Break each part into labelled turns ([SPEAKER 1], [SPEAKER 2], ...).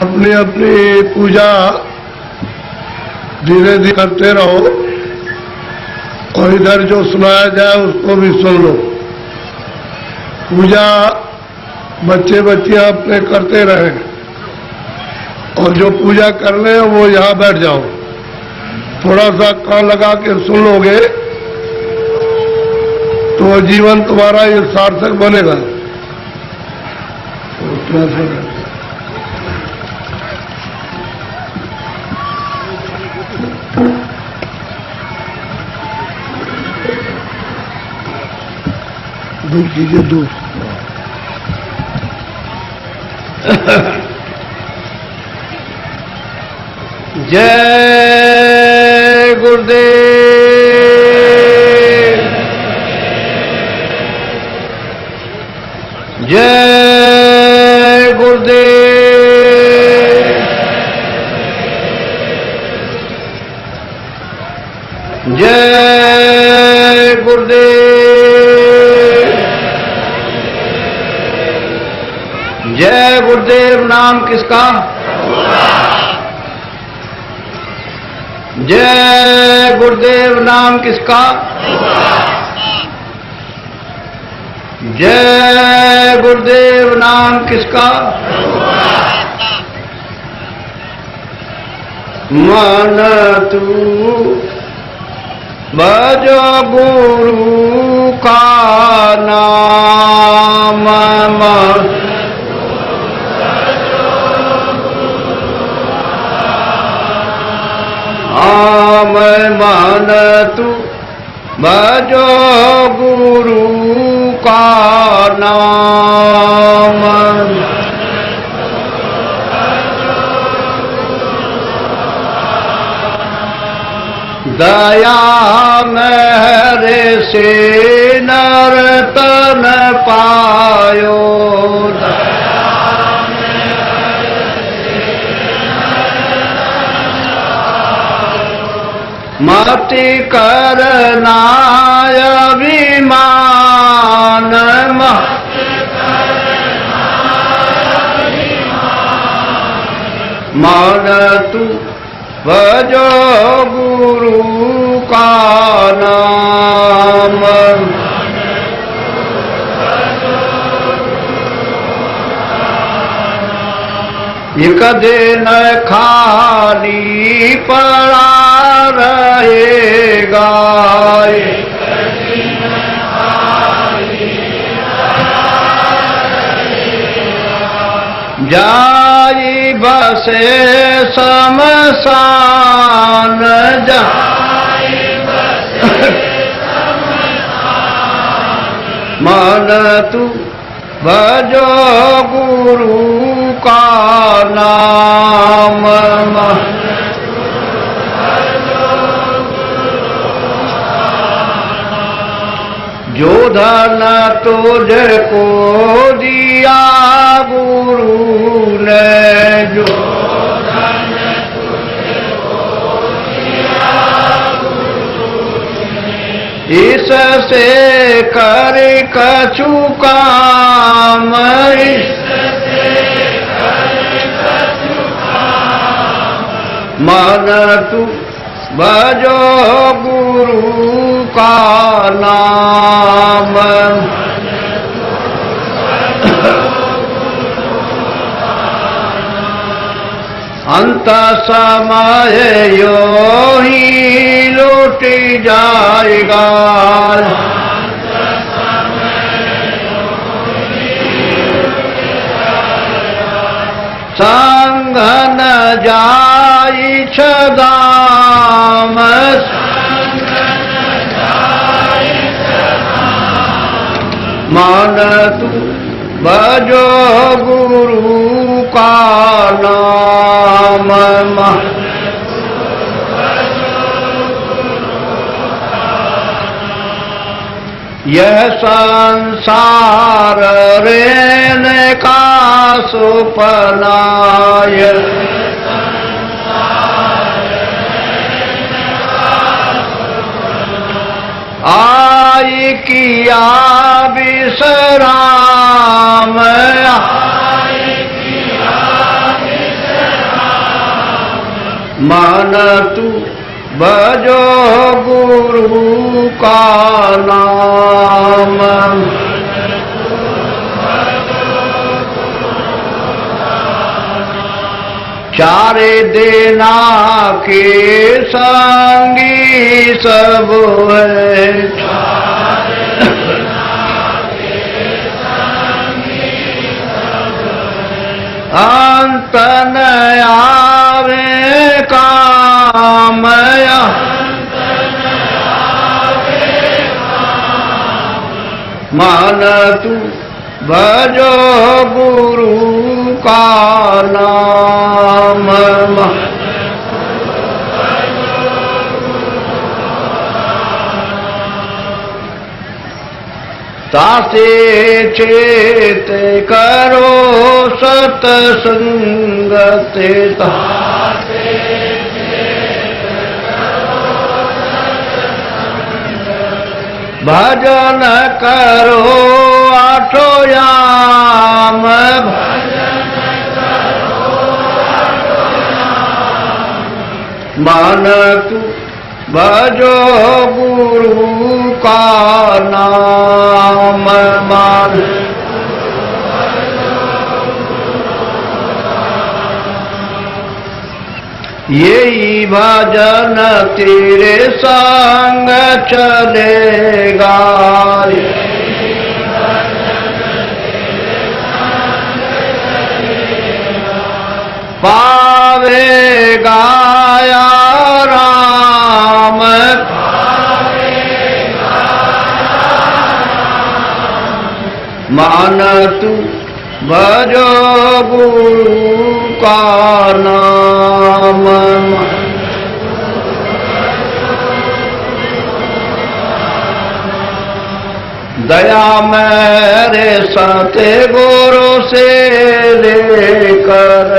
[SPEAKER 1] अपनी अपनी पूजा धीरे धीरे करते रहो और इधर जो सुनाया जाए उसको भी सुन लो। पूजा बच्चे बच्चियां अपने करते रहें और जो पूजा कर ले वो यहाँ बैठ जाओ। थोड़ा सा कान लगा के सुन लोगे तो जीवन तुम्हारा ये सार्थक बनेगा। दूर कीजिए, दूर। जय गुरुदेव, जय गुरुदेव, जय गुरुदेव, जय गुरुदेव। नाम किसका? जय गुरुदेव। नाम किसका? जय गुरुदेव। नाम किसका? मन तू भजो गुरु का नाम, मन तू भजो गुरु का नाम, दया मेरे से नर्तन पायो, मति करना अभिमान, मन तू भजो गुरु का नाम, एक दिन खाली पड़ा रहेगा, जाई बसे शमशान, मन तू भजो गुरु का नाम, जो धन तुझको दिया गुरु ने, जो धन तुझको दिया गुरु ने, इससे कर कछु काम, इससे कर कछु काम, मन तू भजो गुरु का नाम, अंत समय यो ही लौट जाएगा, संग न जाई छदाम, मन तू भजो गुरु का नाम, यह संसार रहने का सुपनाय, आई किया विश्राम,
[SPEAKER 2] मान तू भजो गुरु का नाम। चारे देना के संगी सब है, अंत न आवे कामया। मान तू भजो गुरु का नाम। तासे चेत करो सतसंगते, भजन करो आठो याम। मान तू भजो गुरु का नाम। मान यही भजन तेरे संग चलेगा, पावेगा या राम। मान तू भजो गुरु का नाम। दया मेरे सते गुरु से लेकर,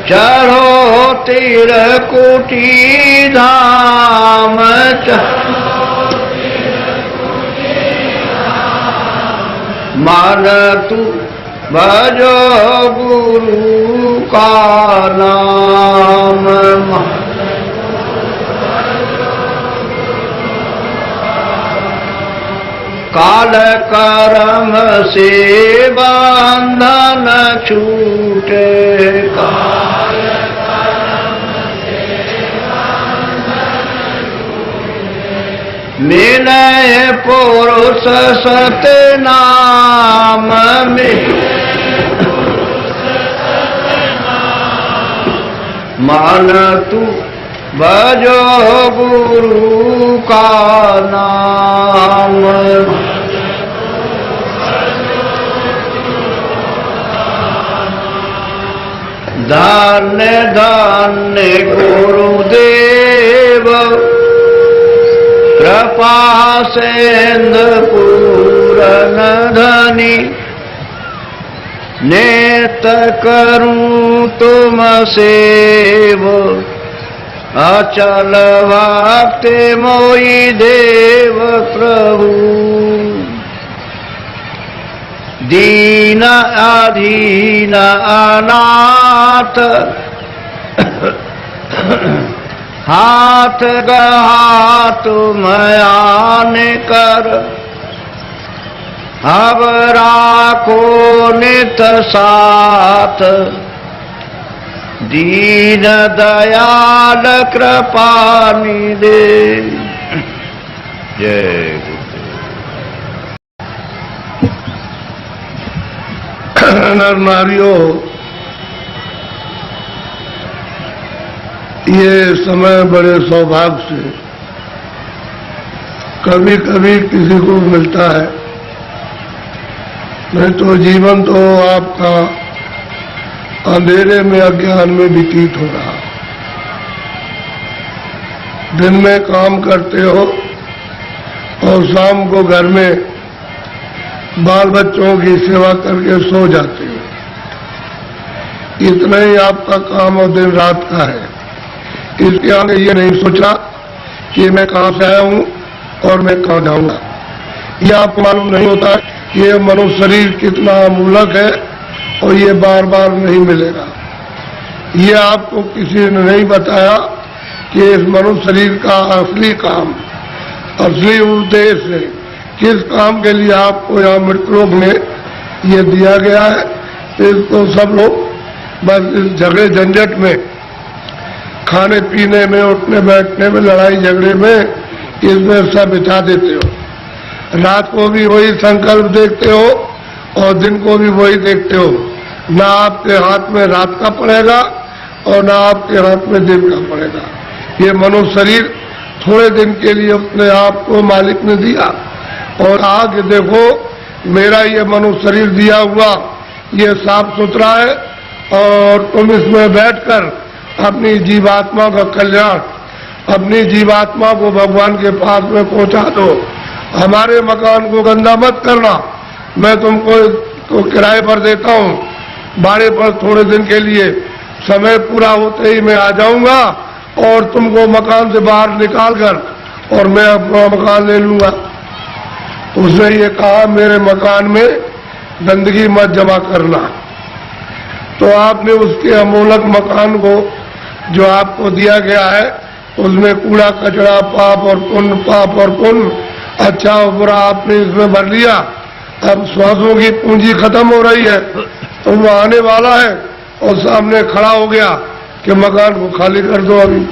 [SPEAKER 2] चढ़ो तिरकुटी धाम। मान तू भजो गुरु का नाम। काल कर्म से बंधन छूटेगा, मिले पुरुष सतनाम में। मान तू भजो गुरु का नाम। धन्य धन्य गुरुदेव, कृपा सेंध पूरन धनी। नेत करूं तुम सेव, अचल भक्ति मोई देव प्रभु। दीन अधीन अनाथ, हाथ गहा तुम आन कर। अब राखो नित साथ, दीन दयाल कृपा निधे। जय
[SPEAKER 1] नर नारियों, ये समय बड़े सौभाग्य से कभी कभी किसी को मिलता है, नहीं तो जीवन तो आपका अंधेरे में अज्ञान में व्यतीत हो रहा। दिन में काम करते हो और शाम को घर में बाल बच्चों की सेवा करके सो जाते हो। इतना ही आपका काम और दिन रात का है। इसके आगे ये नहीं सोचा कि मैं कहां से आया हूं और मैं कहां जाऊंगा। यह आपको मालूम नहीं होता कि ये मनुष्य शरीर कितना अमूलक है और ये बार बार नहीं मिलेगा। ये आपको किसी ने नहीं बताया कि इस मनुष्य शरीर का असली काम, असली उद्देश्य, किस काम के लिए आपको यहाँ मृतलोक में ये दिया गया है। इसको सब लोग बस इस झगड़े झंझट में, खाने पीने में, उठने बैठने में, लड़ाई झगड़े में, इसमें सब बिता देते हो। रात को भी वही संकल्प देखते हो और दिन को भी वही देखते हो। ना आपके हाथ में रात का पड़ेगा और ना आपके हाथ में दिन का पड़ेगा। ये मनुष्य शरीर थोड़े दिन के लिए अपने आप को मालिक ने दिया और आगे देखो मेरा ये मनुष्य शरीर दिया हुआ ये साफ सुथरा है और तुम इसमें बैठकर अपनी जीवात्मा का कल्याण, अपनी जीवात्मा को भगवान के पास में पहुंचा दो। हमारे मकान को गंदा मत करना, मैं तुमको तो किराए पर देता हूँ, भाड़े पर थोड़े दिन के लिए, समय पूरा होते ही मैं आ जाऊंगा और तुमको मकान से बाहर निकाल कर और मैं अपना मकान ले लूंगा। उसने ये कहा मेरे मकान में गंदगी मत जमा करना। तो आपने उसके अमूलक मकान को जो आपको दिया गया है उसमें कूड़ा कचरा, पाप और पुण्य, अच्छा और बुरा आपने इसमें भर लिया। अब श्वासों की पूंजी खत्म हो रही है तो वो आने वाला है और सामने खड़ा हो गया कि मकान को खाली कर दो। अभी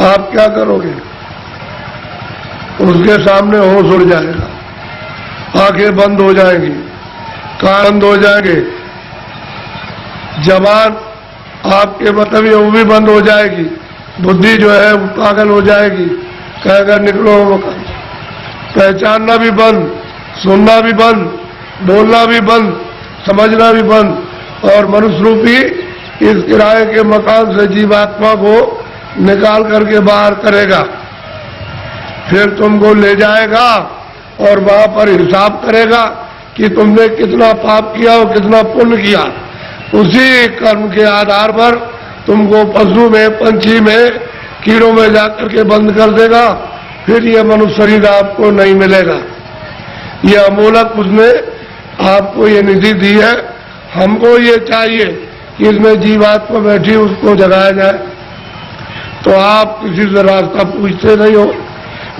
[SPEAKER 1] आप क्या करोगे? उसके सामने होश उड़ जाएगा, आंखें बंद हो जाएंगी, कान बंद हो जाएंगे, जबान आपके मतलब ये वो भी बंद हो जाएगी, बुद्धि जो है वो पागल हो जाएगी, कहेगा निकलो मकान। पहचानना भी बंद, सुनना भी बंद, बोलना भी बंद, समझना भी बंद और मनुष्य रूपी इस किराए के मकान से जीवात्मा को निकाल करके बाहर करेगा। फिर तुमको ले जाएगा और वहां पर हिसाब करेगा कि तुमने कितना पाप किया और कितना पुण्य किया। उसी कर्म के आधार पर तुमको पशु में, पंछी में, कीड़ों में जाकर के बंद कर देगा। फिर ये मनुष्य शरीर आपको नहीं मिलेगा। ये अमूलक उसने आपको ये निधि दी है। हमको ये चाहिए कि इसमें जीवात्मा बैठी उसको जगाया जाए। तो आप किसी से रास्ता पूछते नहीं हो,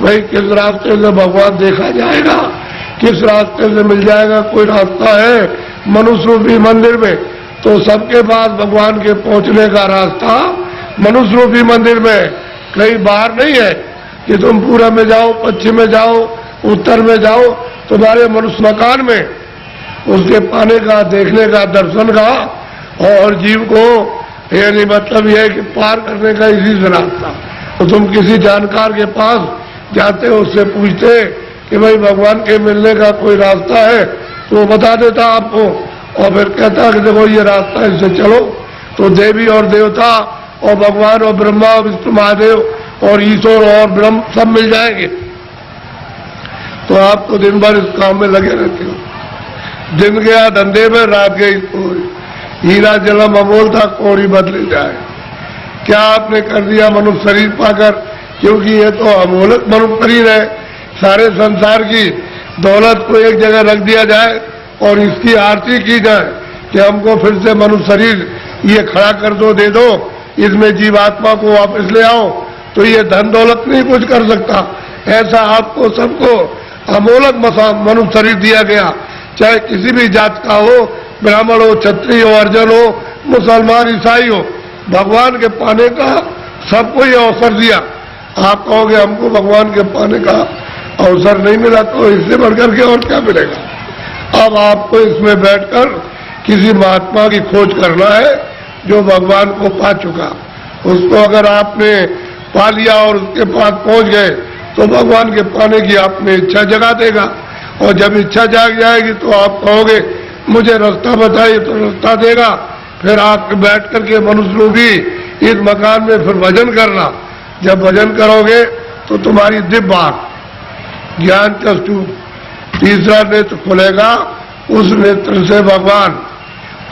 [SPEAKER 1] भाई किस रास्ते से भगवान देखा जाएगा, किस रास्ते से मिल जाएगा। कोई रास्ता है मनुष्य रूपी मंदिर में, तो सबके पास भगवान के पहुंचने का रास्ता मनुष्य रूपी मंदिर में, कहीं बाहर नहीं है कि तुम पूरब में जाओ, पश्चिम में जाओ, उत्तर में जाओ। तुम्हारे मनुष्य मकान में उसके पाने का, देखने का, दर्शन का और जीव को ये नहीं मतलब यह है कि पार करने का इसी से रास्ता। तो तुम किसी जानकार के पास जाते हो, उससे पूछते कि भाई भगवान के मिलने का कोई रास्ता है, तो वो बता देता आपको और फिर कहता कि देखो ये रास्ता है, इससे चलो। तो देवी और देवता और भगवान और ब्रह्मा और विष्णु महादेव और ईश्वर और ब्रह्म सब मिल जाएंगे। तो आप तो दिन भर इस काम में लगे रहते हो। दिन गया धंधे में, रात गई कोई। हीरा जलम अमोल था, कोड़ी बदली जाए। क्या आपने कर दिया मनुष्य शरीर पाकर? क्योंकि ये तो अमोलक मनुष्य शरीर है। सारे संसार की दौलत को एक जगह रख दिया जाए और इसकी आरती की जाए कि हमको फिर से मनुष्य शरीर ये खड़ा कर दो, दे दो, इसमें जीवात्मा को वापस ले आओ, तो ये धन दौलत नहीं कुछ कर सकता। ऐसा आपको सबको अमोलक मनुष्य शरीर दिया गया, चाहे किसी भी जात का हो, ब्राह्मण हो, क्षत्रिय हो, अर्जन हो, मुसलमान, ईसाई हो, भगवान के पाने का सबको ये अवसर दिया। आप कहोगे हमको भगवान के पाने का अवसर नहीं मिला, तो इससे बढ़कर के और क्या मिलेगा। अब आपको इसमें बैठकर किसी महात्मा की खोज करना है जो भगवान को पा चुका। उसको अगर आपने पा लिया और उसके पास पहुंच गए तो भगवान के पाने की आपने इच्छा जगा देगा। और जब इच्छा जाग जाएगी तो आप कहोगे मुझे रास्ता बताइए, तो रास्ता देगा। फिर आप बैठ करके मनुष्य रूपी इस मकान में फिर भजन करना। जब भजन करोगे तो तुम्हारी दिव्य आंख, ज्ञान चक्षु, तीसरा नेत्र खुलेगा। उस नेत्र से भगवान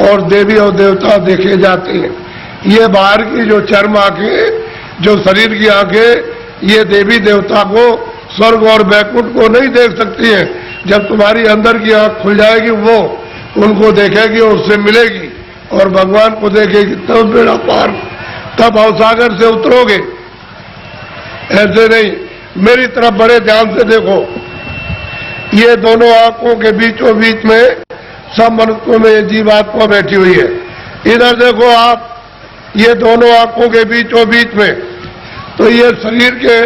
[SPEAKER 1] और देवी और देवता देखे जाते हैं। ये बाहर की जो चर्म आंखें, जो शरीर की आंखें, ये देवी देवता को, स्वर्ग और वैकुंठ को नहीं देख सकती हैं, जब तुम्हारी अंदर की आंख खुल जाएगी वो उनको देखेगी और उससे मिलेगी और भगवान को देखेगी, तब बेड़ा पार, तब भवसागर से उतरोगे। ऐसे नहीं, मेरी तरफ बड़े ध्यान से देखो। ये दोनों आंखों के बीचों बीच में सब मनुष्यों में ये जीवात्मा बैठी हुई है। इधर देखो आप, ये दोनों आंखों के बीचों बीच में, तो ये शरीर के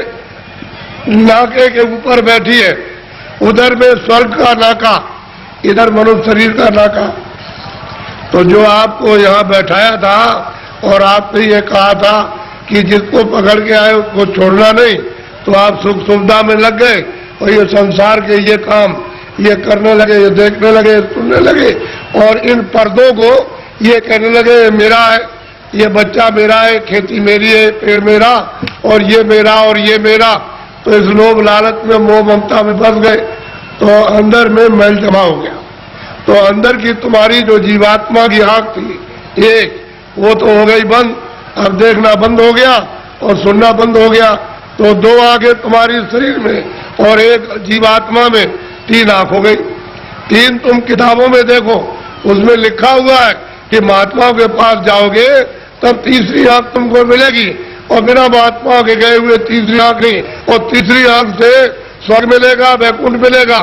[SPEAKER 1] नाके के ऊपर बैठी है, उधर में स्वर्ग का नाका, इधर मनुष्य शरीर का नाका। तो जो आपको यहाँ बैठाया था और आपने ये कहा था कि जिसको पकड़ के आए उसको छोड़ना नहीं, तो आप सुख सुविधा में लग गए और ये संसार के ये काम ये करने लगे, ये देखने लगे, सुनने लगे और इन पर्दों को ये कहने लगे मेरा है, ये बच्चा मेरा है, खेती मेरी है, पेड़ मेरा और ये मेरा और ये मेरा। तो इस लोभ लालच में मोह ममता में फंस गए, तो अंदर में मैल जमा हो गया। तो अंदर की तुम्हारी जो जीवात्मा की आंख थी एक, वो तो हो गई बंद, अब देखना बंद हो गया और सुनना बंद हो गया। तो दो आंखें तुम्हारी शरीर में और एक जीवात्मा में, तीन आंख हो गई। तीन तुम किताबों में देखो, उसमें लिखा हुआ है कि महात्माओं के पास जाओगे तब तीसरी आंख तुमको मिलेगी, और बिना महात्मा के गए हुए तीसरी आंख नहीं, और तीसरी आंख से स्वर्ग मिलेगा, वैकुंठ मिलेगा,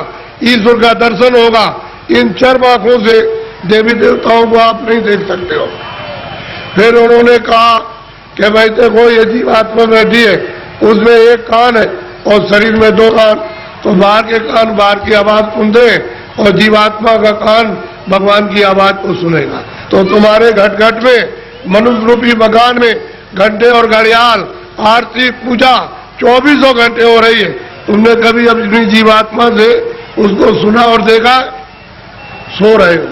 [SPEAKER 1] ईश्वर का दर्शन होगा। इन चर्म आंखों से देवी देवताओं को आप नहीं देख सकते हो। फिर उन्होंने कहा कि भाई देखो ये जीवात्मा बैठी है, उसमें एक कान है और शरीर में दो कान, तो बाहर के कान बाहर की आवाज सुनते हैं और जीवात्मा का कान भगवान की आवाज को सुनेगा। तो तुम्हारे घट घट में, मनुष्य रूपी मकान में घंटे और घड़ियाल, आरती, पूजा 24 घंटे हो रही है। तुमने कभी अपनी जीवात्मा से उसको सुना और देखा? सो रहे हो,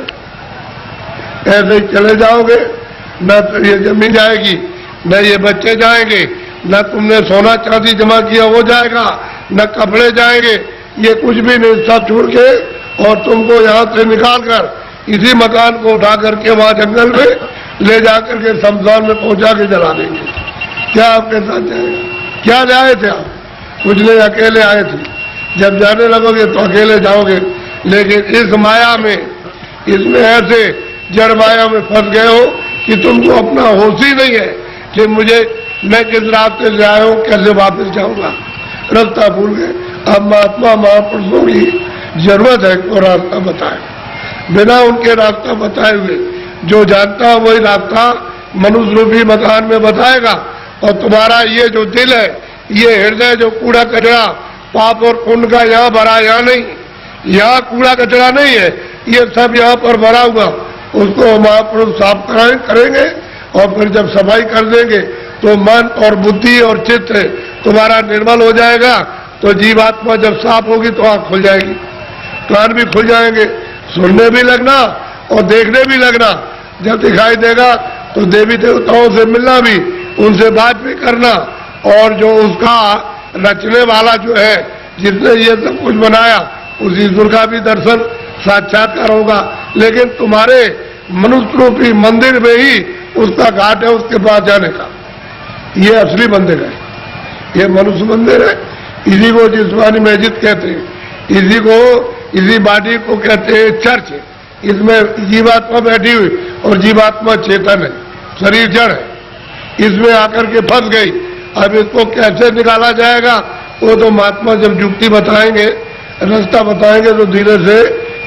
[SPEAKER 1] ऐसे ही चले जाओगे, न तो ये जमीन जाएगी, न ये बच्चे जाएंगे, न तुमने सोना चांदी जमा किया वो जाएगा, न कपड़े जाएंगे, ये कुछ भी नहीं, सब छोड़ के और तुमको यहाँ से निकाल कर इसी मकान को उठा करके वहां जंगल में ले जाकर के शमशान में पहुंचा के जला देंगे। क्या आपके साथ जाएगा? क्या जाए थे आप? कुछ नहीं, अकेले आए थे। जब जाने लगोगे तो अकेले जाओगे, लेकिन इस माया में, इसमें ऐसे जड़ माया में फंस गए हो कि तुमको अपना होश ही नहीं है कि मैं किस रास्ते से आया हूं, कैसे वापस जाऊंगा, रास्ता भूल गए। अब महात्मा महापुरुषों की जरूरत है तो रास्ता बताए, बिना उनके रास्ता बताए हुए जो जानता है वही रास्ता मनुष्य रूपी मकान में बताएगा। और तुम्हारा ये जो दिल है, ये हृदय जो कूड़ा कचरा पाप और पुण्य का यहाँ भरा, यहाँ नहीं, यहाँ कूड़ा कचरा नहीं है, ये सब यहाँ पर भरा हुआ, उसको महापुरुष साफ करेंगे और फिर जब सफाई कर देंगे तो मन और बुद्धि और चित्त तुम्हारा निर्मल हो जाएगा। तो जीवात्मा जब साफ होगी तो आंख खुल जाएगी, कान भी खुल जाएंगे, सुनने भी लगना और देखने भी लगना। जब दिखाई देगा तो देवी देवताओं से मिलना भी, उनसे बात भी करना, और जो उसका रचने वाला जो है, जिसने ये सब कुछ बनाया, उस ईश्वर का भी दर्शन साक्षात्कार होगा। लेकिन तुम्हारे मनुष्य रूपी मंदिर में ही उसका घाट है, उसके पास जाने का। ये असली मंदिर है, ये मनुष्य मंदिर है। इसी को जिस्मानी मस्जिद कहते हैं, इसी बॉडी को कहते हैं चर्च। इसमें जीवात्मा बैठी हुई और जीवात्मा चेतन है, शरीर जड़ है, इसमें आकर के फंस गई। अब इसको कैसे निकाला जाएगा वो तो महात्मा जब युक्ति बताएंगे, रास्ता बताएंगे, तो धीरे से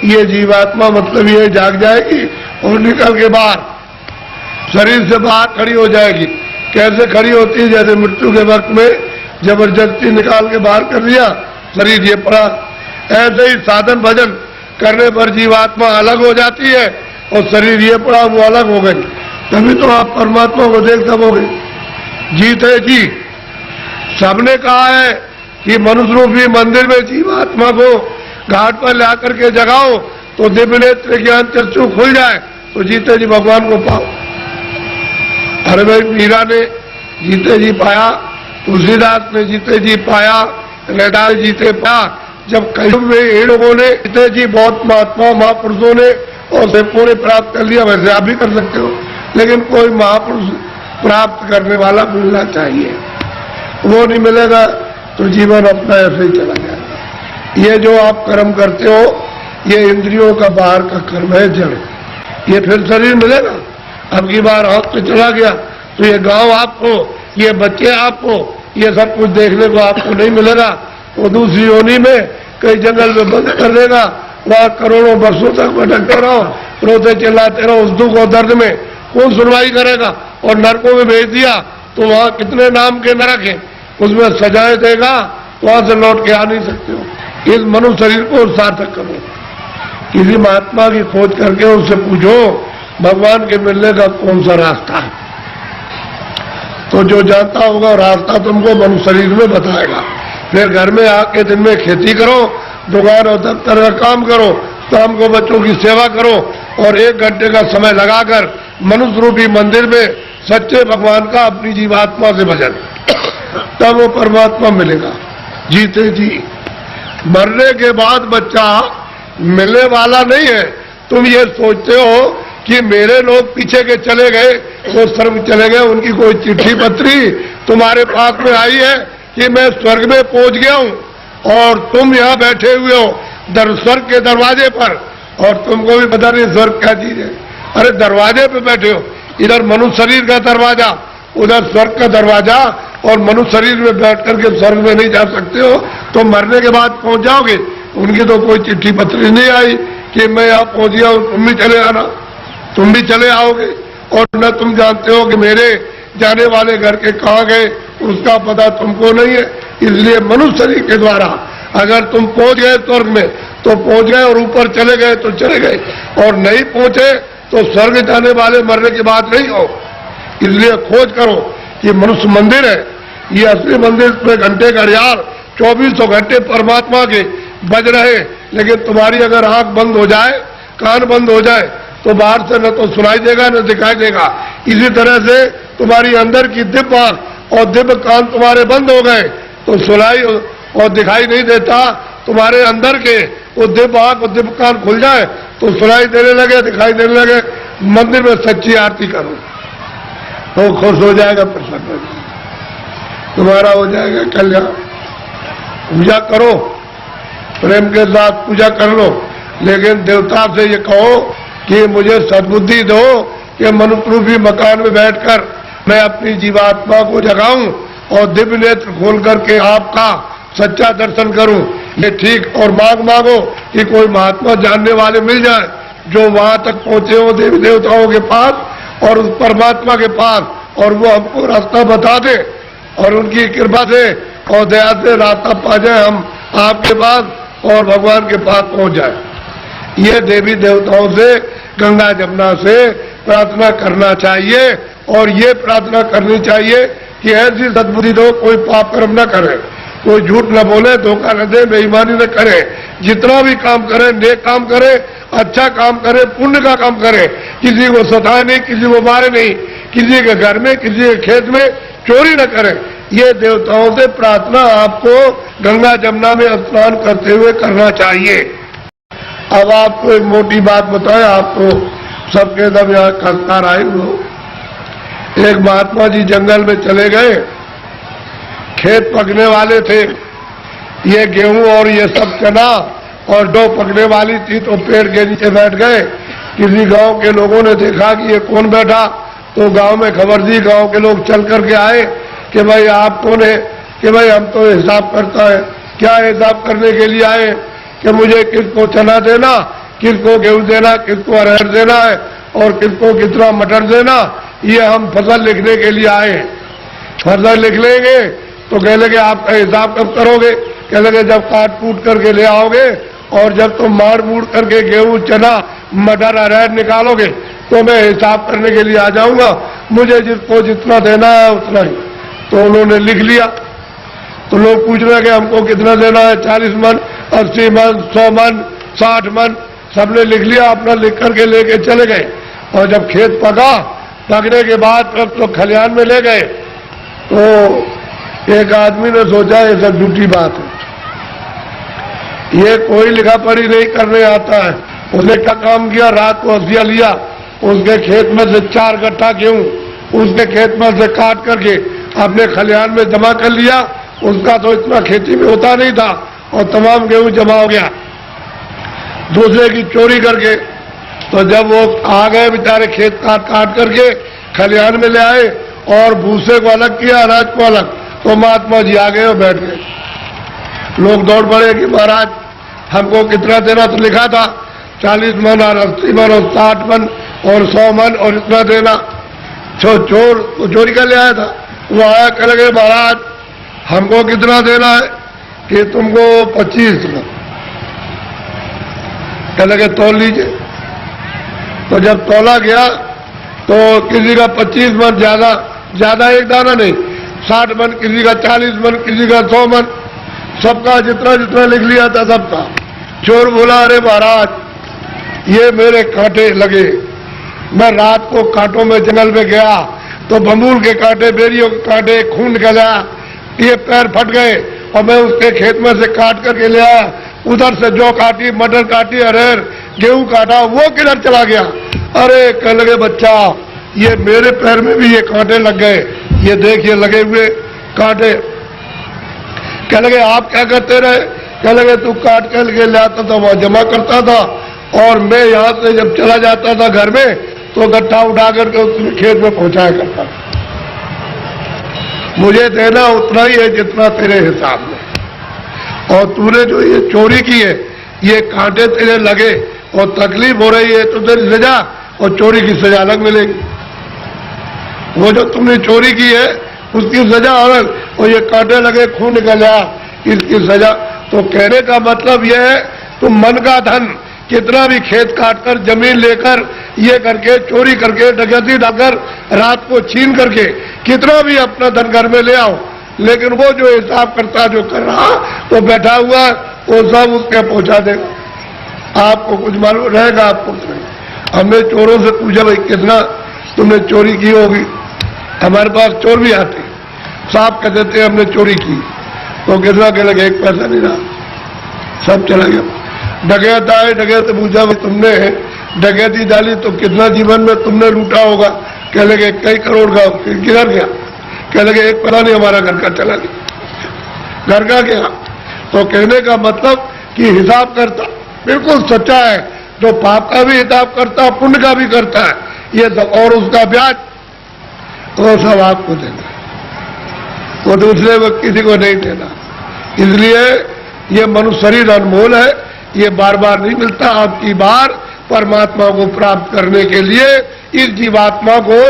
[SPEAKER 1] ये जीवात्मा मतलब ये जाग जाएगी और निकल के बाहर शरीर से बाहर खड़ी हो जाएगी। कैसे खड़ी होती है? जैसे मृत्यु के वक्त में जबरदस्ती निकाल के बाहर कर दिया, शरीर ये पड़ा। ऐसे ही साधन भजन करने पर जीवात्मा अलग हो जाती है और शरीर ये पड़ा वो अलग हो गई। तभी तो आप परमात्मा को देख सकोगे। जीते जी सबने कहा है कि मनुष्य रूपी मंदिर में जीवात्मा को घाट पर ला करके जगाओ तो दिव्य नेत्र ज्ञान चक्षु खुल जाए, तो जीते जी भगवान को पाओ। अरे भाई, मीरा ने जीते जी पाया, तुलसीदास ने जीते जी पाया, रैदास जीते पाया। जब कई लोगों ने जीते जी, बहुत महात्मा महापुरुषों ने और सेवकों ने प्राप्त कर लिया, वैसे आप भी कर सकते हो। लेकिन कोई महापुरुष प्राप्त करने वाला मिलना चाहिए, वो नहीं मिलेगा तो जीवन अपना ऐसे ही चला जाएगा। ये जो आप कर्म करते हो ये इंद्रियों का बाहर का कर्म है, जड़। ये फिर शरीर मिलेगा। अब की बार आंख पे चला गया तो ये गांव आपको, ये बच्चे आपको, ये सब कुछ देखने को आपको नहीं मिलेगा। वो दूसरी योनि में कई जंगल में बंद कर देगा, वहां करोड़ों वर्षों तक भटकते रहो, रोते चिल्लाते रहो उस दुख और दर्द में। कौन सुनवाई करेगा? और नरकों में भेज दिया तो वहां कितने नाम के नरक है, उसमें सजाएं देगा, वहां से लौट के आ नहीं सकते हो। इस मनुष्य शरीर को सार्थक करो। किसी महात्मा की खोज करके उससे पूछो भगवान के मिलने का कौन सा रास्ता है, तो जो जानता होगा रास्ता तुमको मनुष्य शरीर में बताएगा। फिर घर में आके दिन में खेती करो, दुकान और दफ्तर का काम करो, शाम को बच्चों की सेवा करो और 1 घंटे का समय लगाकर मनुष्य रूपी मंदिर में सच्चे भगवान का अपनी जीवात्मा से भजन, तब वो परमात्मा मिलेगा। जीते जी मरने के बाद बच्चा मिलने वाला नहीं है। तुम ये सोचते हो कि मेरे लोग पीछे के चले गए, वो स्वर्ग चले गए, उनकी कोई चिट्ठी पत्री तुम्हारे पास में आई है कि मैं स्वर्ग में पहुंच गया हूं और तुम यहाँ बैठे हुए हो स्वर्ग के दरवाजे पर, और तुमको भी पता नहीं स्वर्ग क्या चीज है। अरे दरवाजे पे बैठे हो, इधर मनुष्य शरीर का दरवाजा, उधर स्वर्ग का दरवाजा, और मनुष्य शरीर में बैठ करके स्वर्ग में नहीं जा सकते हो तो मरने के बाद पहुंच जाओगे। उनकी तो कोई चिट्ठी पत्री नहीं आई कि मैं यहाँ पहुंच गया हूं, तुम भी चले आना। तुम भी चले आओगे और न तुम जानते हो कि मेरे जाने वाले घर के कहाँ गए, उसका पता तुमको नहीं है। इसलिए मनुष्य शरीर के द्वारा अगर तुम पहुंच गए स्वर्ग में तो पहुंच गए, और ऊपर चले गए तो चले गए, और नहीं पहुंचे तो स्वर्ग जाने वाले मरने की बात नहीं हो। इसलिए खोज करो कि मनुष्य मंदिर है, ये असली मंदिर में घंटे घड़ियाल 2400 घंटे परमात्मा के बज रहे। लेकिन तुम्हारी अगर आंख बंद हो जाए, कान बंद हो जाए तो बाहर से न तो सुनाई देगा न दिखाई देगा। इसी तरह से तुम्हारी अंदर की दिव्य आंख और दिव्य कान तुम्हारे बंद हो गए तो सुनाई और दिखाई नहीं देता। तुम्हारे अंदर के वो दिव्य आंख और दिव्य कान खुल जाए तो सुनाई देने लगे, दिखाई देने लगे। मंदिर में सच्ची आरती करो तो खुश हो जाएगा, प्रसन्न तुम्हारा हो जाएगा कल्याण। पूजा करो, प्रेम के साथ पूजा कर लो, लेकिन देवता से ये कहो कि मुझे सद्बुद्धि दो कि मनुष्य रूपी मकान में बैठकर मैं अपनी जीवात्मा को जगाऊं और दिव्य नेत्र खोल करके आपका सच्चा दर्शन करूं। ये ठीक, और मांगो कि कोई महात्मा जानने वाले मिल जाए जो वहां तक पहुंचे हो देवी देवताओं के पास और उस परमात्मा के पास, और वो हमको रास्ता बता दे और उनकी कृपा से और दया से रास्ता पा जाए हम आपके पास और भगवान के पास पहुंच जाए। ये देवी देवताओं से, गंगा जमुना से प्रार्थना करना चाहिए, और ये प्रार्थना करनी चाहिए कि ऐसी सद्बुद्धि दो कोई पाप कर्म न करे, कोई झूठ न बोले, धोखा न दे, बेईमानी न करे। जितना भी काम करे नेक काम करे, अच्छा काम करे, पुण्य का काम करे, किसी को सताए नहीं, किसी को मारे नहीं, किसी के घर में, किसी के खेत में चोरी न करे। ये देवताओं से प्रार्थना आपको गंगा जमुना में स्नान करते हुए करना चाहिए। अब आपको एक मोटी बात बताएं, आपको सबके दम यहाँ संस्कार आए हुए। एक महात्मा जी जंगल में चले गए, खेत पकने वाले थे, ये गेहूं और ये सब चना और डो पकने वाली थी, तो पेड़ के नीचे बैठ गए। किसी गांव के लोगों ने देखा कि ये कौन बैठा, तो गांव में खबर दी, गांव के लोग चल करके आए कि भाई आप कौन है? कि भाई हम तो हिसाब करता है। क्या हिसाब करने के लिए आए? कि मुझे किसको चना देना, किसको गेहूं देना, किसको अरहर देना है और किसको कितना मटर देना, ये हम फसल लिखने के लिए आए। फसल लिख लेंगे तो कह लगे आपका हिसाब कब करोगे? कह लगे जब काट कूट करके ले आओगे, और जब तुम मार मूड़ करके गेहूं चना मटर अरहर निकालोगे तो मैं हिसाब करने के लिए आ जाऊंगा, मुझे जिसको जितना देना है उतना ही। तो उन्होंने लिख लिया। तो लोग पूछ रहे कि हमको कितना देना है, 40 मन, 80 मन, 100 मन, 60 मन, सबने लिख लिया। अपना लिख करके लेके चले गए, और जब खेत पका, पकने के बाद तो खलिहान में ले गए, तो एक आदमी ने सोचा ये सब झूठी बात है, ये कोई लिखा पढ़ी नहीं करने आता है। उसने क्या काम किया, रात को हंसिया लिया, उसके खेत में से 4 गट्ठा गेहूं उसके खेत में से काट करके अपने खलिहान में जमा कर लिया। उसका तो इतना खेती में होता नहीं था, और तमाम गेहूं जमा हो गया दूसरे की चोरी करके। तो जब वो आ गए बेचारे खेत काट काट करके खलिहान में ले आए और भूसे को अलग किया, अनाज को अलग, तो महात्मा जी आ गए और बैठ गए। लोग दौड़ पड़े कि महाराज हमको कितना देना, तो लिखा था 40 मन और 80 मन और 60 मन और 100 मन और इतना देना। चोर वो चोरी कर ले आया था, वो आया कह लगे महाराज हमको कितना देना है, कि तुमको 25 मन। कह लगे तोल लीजिए। तो जब तोला गया तो किसी का 25 मन ज्यादा एक दाना नहीं, 60 मन, किसी का 40 मन, किसी का 100 मन, सबका जितना जितना लिख लिया था सबका। चोर बोला अरे महाराज ये मेरे कांटे लगे, मैं रात को कांटों में जंगल में गया तो बमूल के कांटे, बेरियों के कांटे, खून निकला, ये पैर फट गए और मैं उसके खेत में से काट करके ले आया। उधर से जौ काटी, मटर काटी, अरहर गेहूं काटा, वो किधर चला गया। अरे कह लगे बच्चा ये मेरे पैर में भी ये कांटे लग गए, ये देखिए लगे हुए कांटे। कह लगे आप क्या करते रहे, कह लगे तू काट कर ले आता था, वहां जमा करता था और मैं यहां से जब चला जाता था घर में तो गट्ठा उठा करके उसमें खेत में पहुंचाया करता था। मुझे देना उतना ही है जितना तेरे हिसाब में, और तूने जो ये चोरी की है ये कांटे तेरे लगे और तकलीफ हो रही है तो तेरी सजा और चोरी की सजा अलग मिलेगी। वो जो तुमने चोरी की है उसकी सजा अलग, और ये कांटे लगे खून निकल आया इसकी सजा। तो कहने का मतलब यह है तुम मन का धन कितना भी खेत काटकर, जमीन लेकर, ये करके, चोरी करके, डकैती डालकर, रात को छीन करके कितना भी अपना धन घर में ले आओ, लेकिन वो जो हिसाब करता जो कर रहा वो बैठा हुआ वो सब उसके पहुंचा देगा। आपको कुछ मालूम रहेगा, आपको कुछ नहीं। हमने चोरों से पूछा भाई कितना तुमने चोरी की होगी, हमारे पास चोर भी आते, साहब कह देते हमने चोरी की, तो कितना कह लगे 1 पैसा नहीं रहा, सब चला गया। डकैत आए, डकैत से पूछा भाई तुमने डकैती डाली तो कितना जीवन में तुमने लूटा होगा, कह लगे कई करोड़ का, फिर किधर गया, कह लगे 1 पैसा नहीं हमारा घर का चला गया, घर का गया। तो कहने का मतलब कि हिसाब करता बिल्कुल सच्चा है, जो पाप का भी हिसाब करता है पुण्य का भी करता है, ये सब, और उसका ब्याज वो सब आपको देना, वो दूसरे वक्त किसी को नहीं देना। इसलिए ये मनुष्य शरीर अनमोल है, ये बार बार नहीं मिलता। आपकी बार परमात्मा को प्राप्त करने के लिए इस जीवात्मा को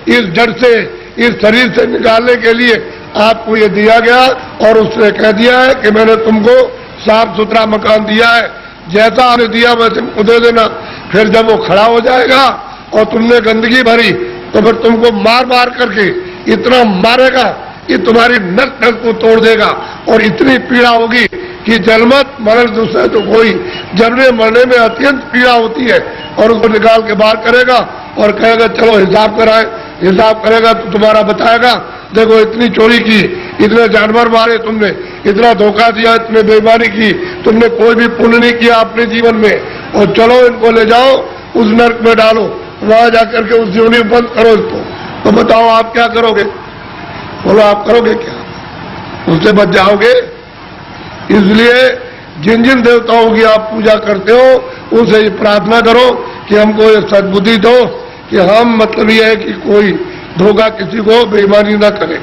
[SPEAKER 1] इस जड़ से, इस शरीर से निकालने के लिए आपको ये दिया गया, और उसने कह दिया है कि मैंने तुमको साफ सुथरा मकान दिया है, जैसा आपने दिया वैसे तुमको दे देना। फिर जब वो खड़ा हो जाएगा और तुमने गंदगी भरी तो फिर तुमको मार मार करके इतना मारेगा कि तुम्हारी नस नस को तोड़ देगा, और इतनी पीड़ा होगी कि जन्मत मरण दूसरे तो कोई, जन्मने मरने में अत्यंत पीड़ा होती है, और उसको निकाल के बाहर करेगा और कहेगा चलो हिसाब कराए। हिसाब करेगा तो तुम्हारा बताएगा देखो इतनी चोरी की, इतने जानवर मारे तुमने, इतना धोखा दिया, इतने बेईमानी की, तुमने कोई भी पुण्य नहीं किया अपने जीवन में, और चलो इनको ले जाओ उस नर्क में डालो, वहां जाकर के उस जीवनी बंद करो इसको। तो बताओ आप क्या करोगे, बोलो आप करोगे क्या, उससे बच जाओगे। इसलिए जिन जिन देवताओं की आप पूजा करते हो उनसे ये प्रार्थना करो कि हमको ये सद्बुद्धि दो कि हम, मतलब ये है कि कोई धोखा किसी को बेईमानी न करे,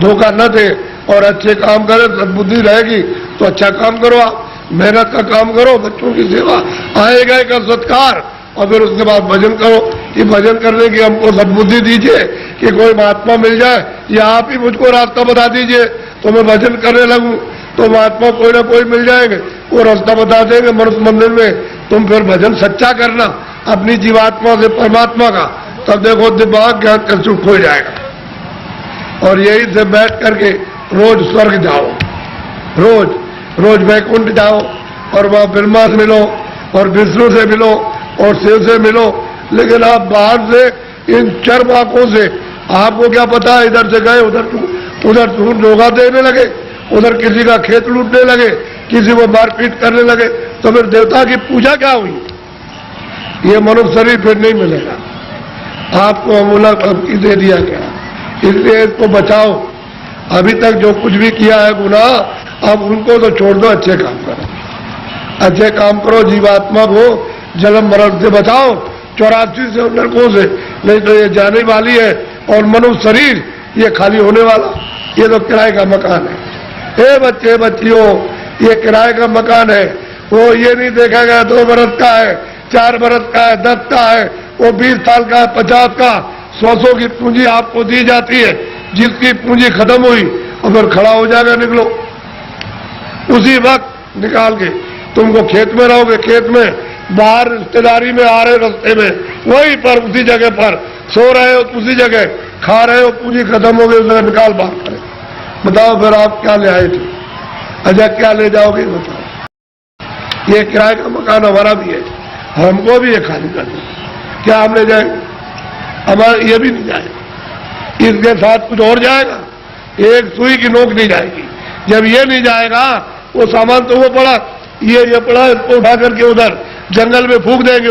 [SPEAKER 1] धोखा न दे, और अच्छे काम करे, सद्बुद्धि रहेगी तो अच्छा काम करो, आप मेहनत का काम करो, बच्चों की सेवा, आए गए का सत्कार, और फिर उसके बाद भजन करो कि भजन करने की हमको सद्बुद्धि दीजिए कि कोई महात्मा मिल जाए, या आप ही मुझको रास्ता बता दीजिए तो मैं भजन करने लगूं, तो महात्मा कोई ना कोई मिल जाएंगे, वो रास्ता बता देंगे मनुष्य मंदिर में। तुम फिर भजन सच्चा करना अपनी जीवात्मा से परमात्मा का, तब देखो दिमाग ज्ञान कलयुग हो जाएगा। और यही से बैठ करके रोज स्वर्ग जाओ, रोज रोज वैकुंठ जाओ, और वहां ब्रह्मा से मिलो और विष्णु से मिलो और शिव से मिलो। लेकिन आप बाहर से इन चर आंखों से आपको क्या पता है, इधर से गए उधर धोखा देने लगे, उधर किसी का खेत लूटने लगे, किसी को मारपीट करने लगे, तो फिर देवता की पूजा क्या हुई। ये मनुष्य शरीर फिर नहीं मिलेगा, आपको अमूलक अबकी दे दिया गया। इसलिए इसको बचाओ। अभी तक जो कुछ भी किया है गुनाह अब उनको तो छोड़ दो, अच्छे काम करो, अच्छे काम करो, जीवात्मा को जन्म मरण से बचाओ, 84 से नरकों से, नहीं तो ये जाने वाली है। और मनुष्य शरीर ये खाली होने वाला, ये तो किराए का मकान है। ए बच्चे बच्चियों, ये किराए का मकान है। वो ये नहीं देखा गया 2 बरस का है, 4 बरस का है, 10 का है, वो 20 साल का है, 50 का, 100 की पूंजी आपको दी जाती है। जिसकी पूंजी खत्म हुई और फिर खड़ा हो जाएगा, निकलो उसी वक्त निकाल के। तुमको खेत में रहोगे, खेत में, बाहर रिश्तेदारी में आ रहे रास्ते में, वहीं पर उसी जगह पर सो रहे हो, उसी जगह खा रहे हो, पूंजी खत्म हो गई, उस जगह निकाल बाहर करें। बताओ फिर आप क्या ले आए थे? अच्छा क्या ले जाओगे बताओ? ये किराए का मकान हमारा भी है, हमको भी ये खाली कर दो, क्या हम ले जाएंगे? हमारा ये भी नहीं जाएगा, इसके साथ कुछ और जाएगा, एक सुई की नोक नहीं जाएगी। जब ये नहीं जाएगा, वो सामान तो वो पड़ा, ये पड़ा, इसको उठा करके उधर जंगल में फूंक देंगे,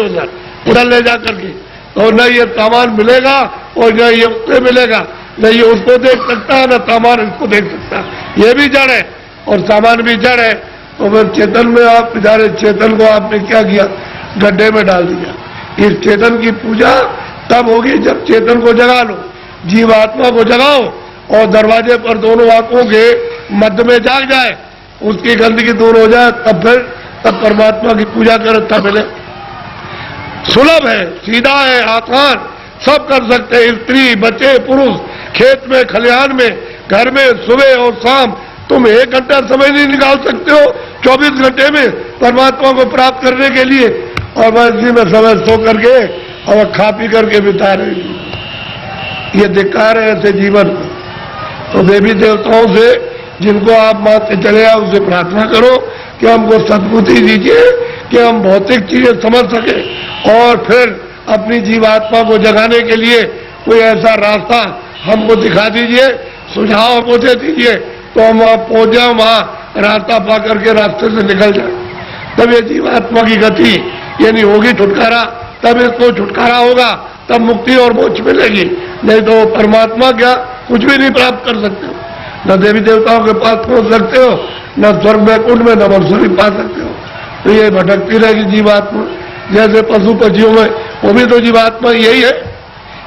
[SPEAKER 1] उधर ले जा करके, और न ये सामान मिलेगा और न ये उससे मिलेगा, न ये उसको देख सकता है, न सामान इसको देख सकता है। ये भी जड़ है और सामान भी जड़ है। और फिर चेतन में आप बेचारे चेतन को आपने क्या किया? गड्ढे में डाल दिया। इस चेतन की पूजा तब होगी जब चेतन को जगा लो, जीवात्मा को जगाओ, और दरवाजे पर दोनों आंखों के मध्य में जाग जाए, उसकी गंदगी दूर हो जाए, तब परमात्मा की पूजा करे, तब मिले। सुलभ है, सीधा है, आसान, सब कर सकते हैं, स्त्री बच्चे पुरुष, खेत में खलिहान में, घर में, सुबह और शाम। तुम 1 घंटा समय नहीं निकाल सकते हो 24 घंटे में परमात्मा को प्राप्त करने के लिए, और मैं इसी में समय सो करके और खा पी करके बिता रही। ये धिक्कार है ऐसे जीवन। तो देवी देवताओं से जिनको आप मानते चले आओ, उनसे प्रार्थना करो कि हमको सद्बुद्धि दीजिए कि हम भौतिक चीजें समझ सके, और फिर अपनी जीवात्मा को जगाने के लिए कोई ऐसा रास्ता हमको दिखा दीजिए, सुझाव हमको दे दीजिए, तो हम वहां पहुंच जाए, वहां रास्ता पा करके रास्ते से निकल जाए। तब ये जीवात्मा की गति यानी होगी छुटकारा, तब इसको छुटकारा होगा, तब मुक्ति और मोक्ष मिलेगी। नहीं तो परमात्मा क्या कुछ भी नहीं प्राप्त कर सकते हो, न देवी देवताओं के पास पहुंच सकते हो, न स्वर्ग वैकुंठ में, न मनुष्य पा सकते हो। तो ये भटकती रहेगी जीवात्मा, जैसे पशु पक्षियों में, वो भी तो जीवात्मा यही है,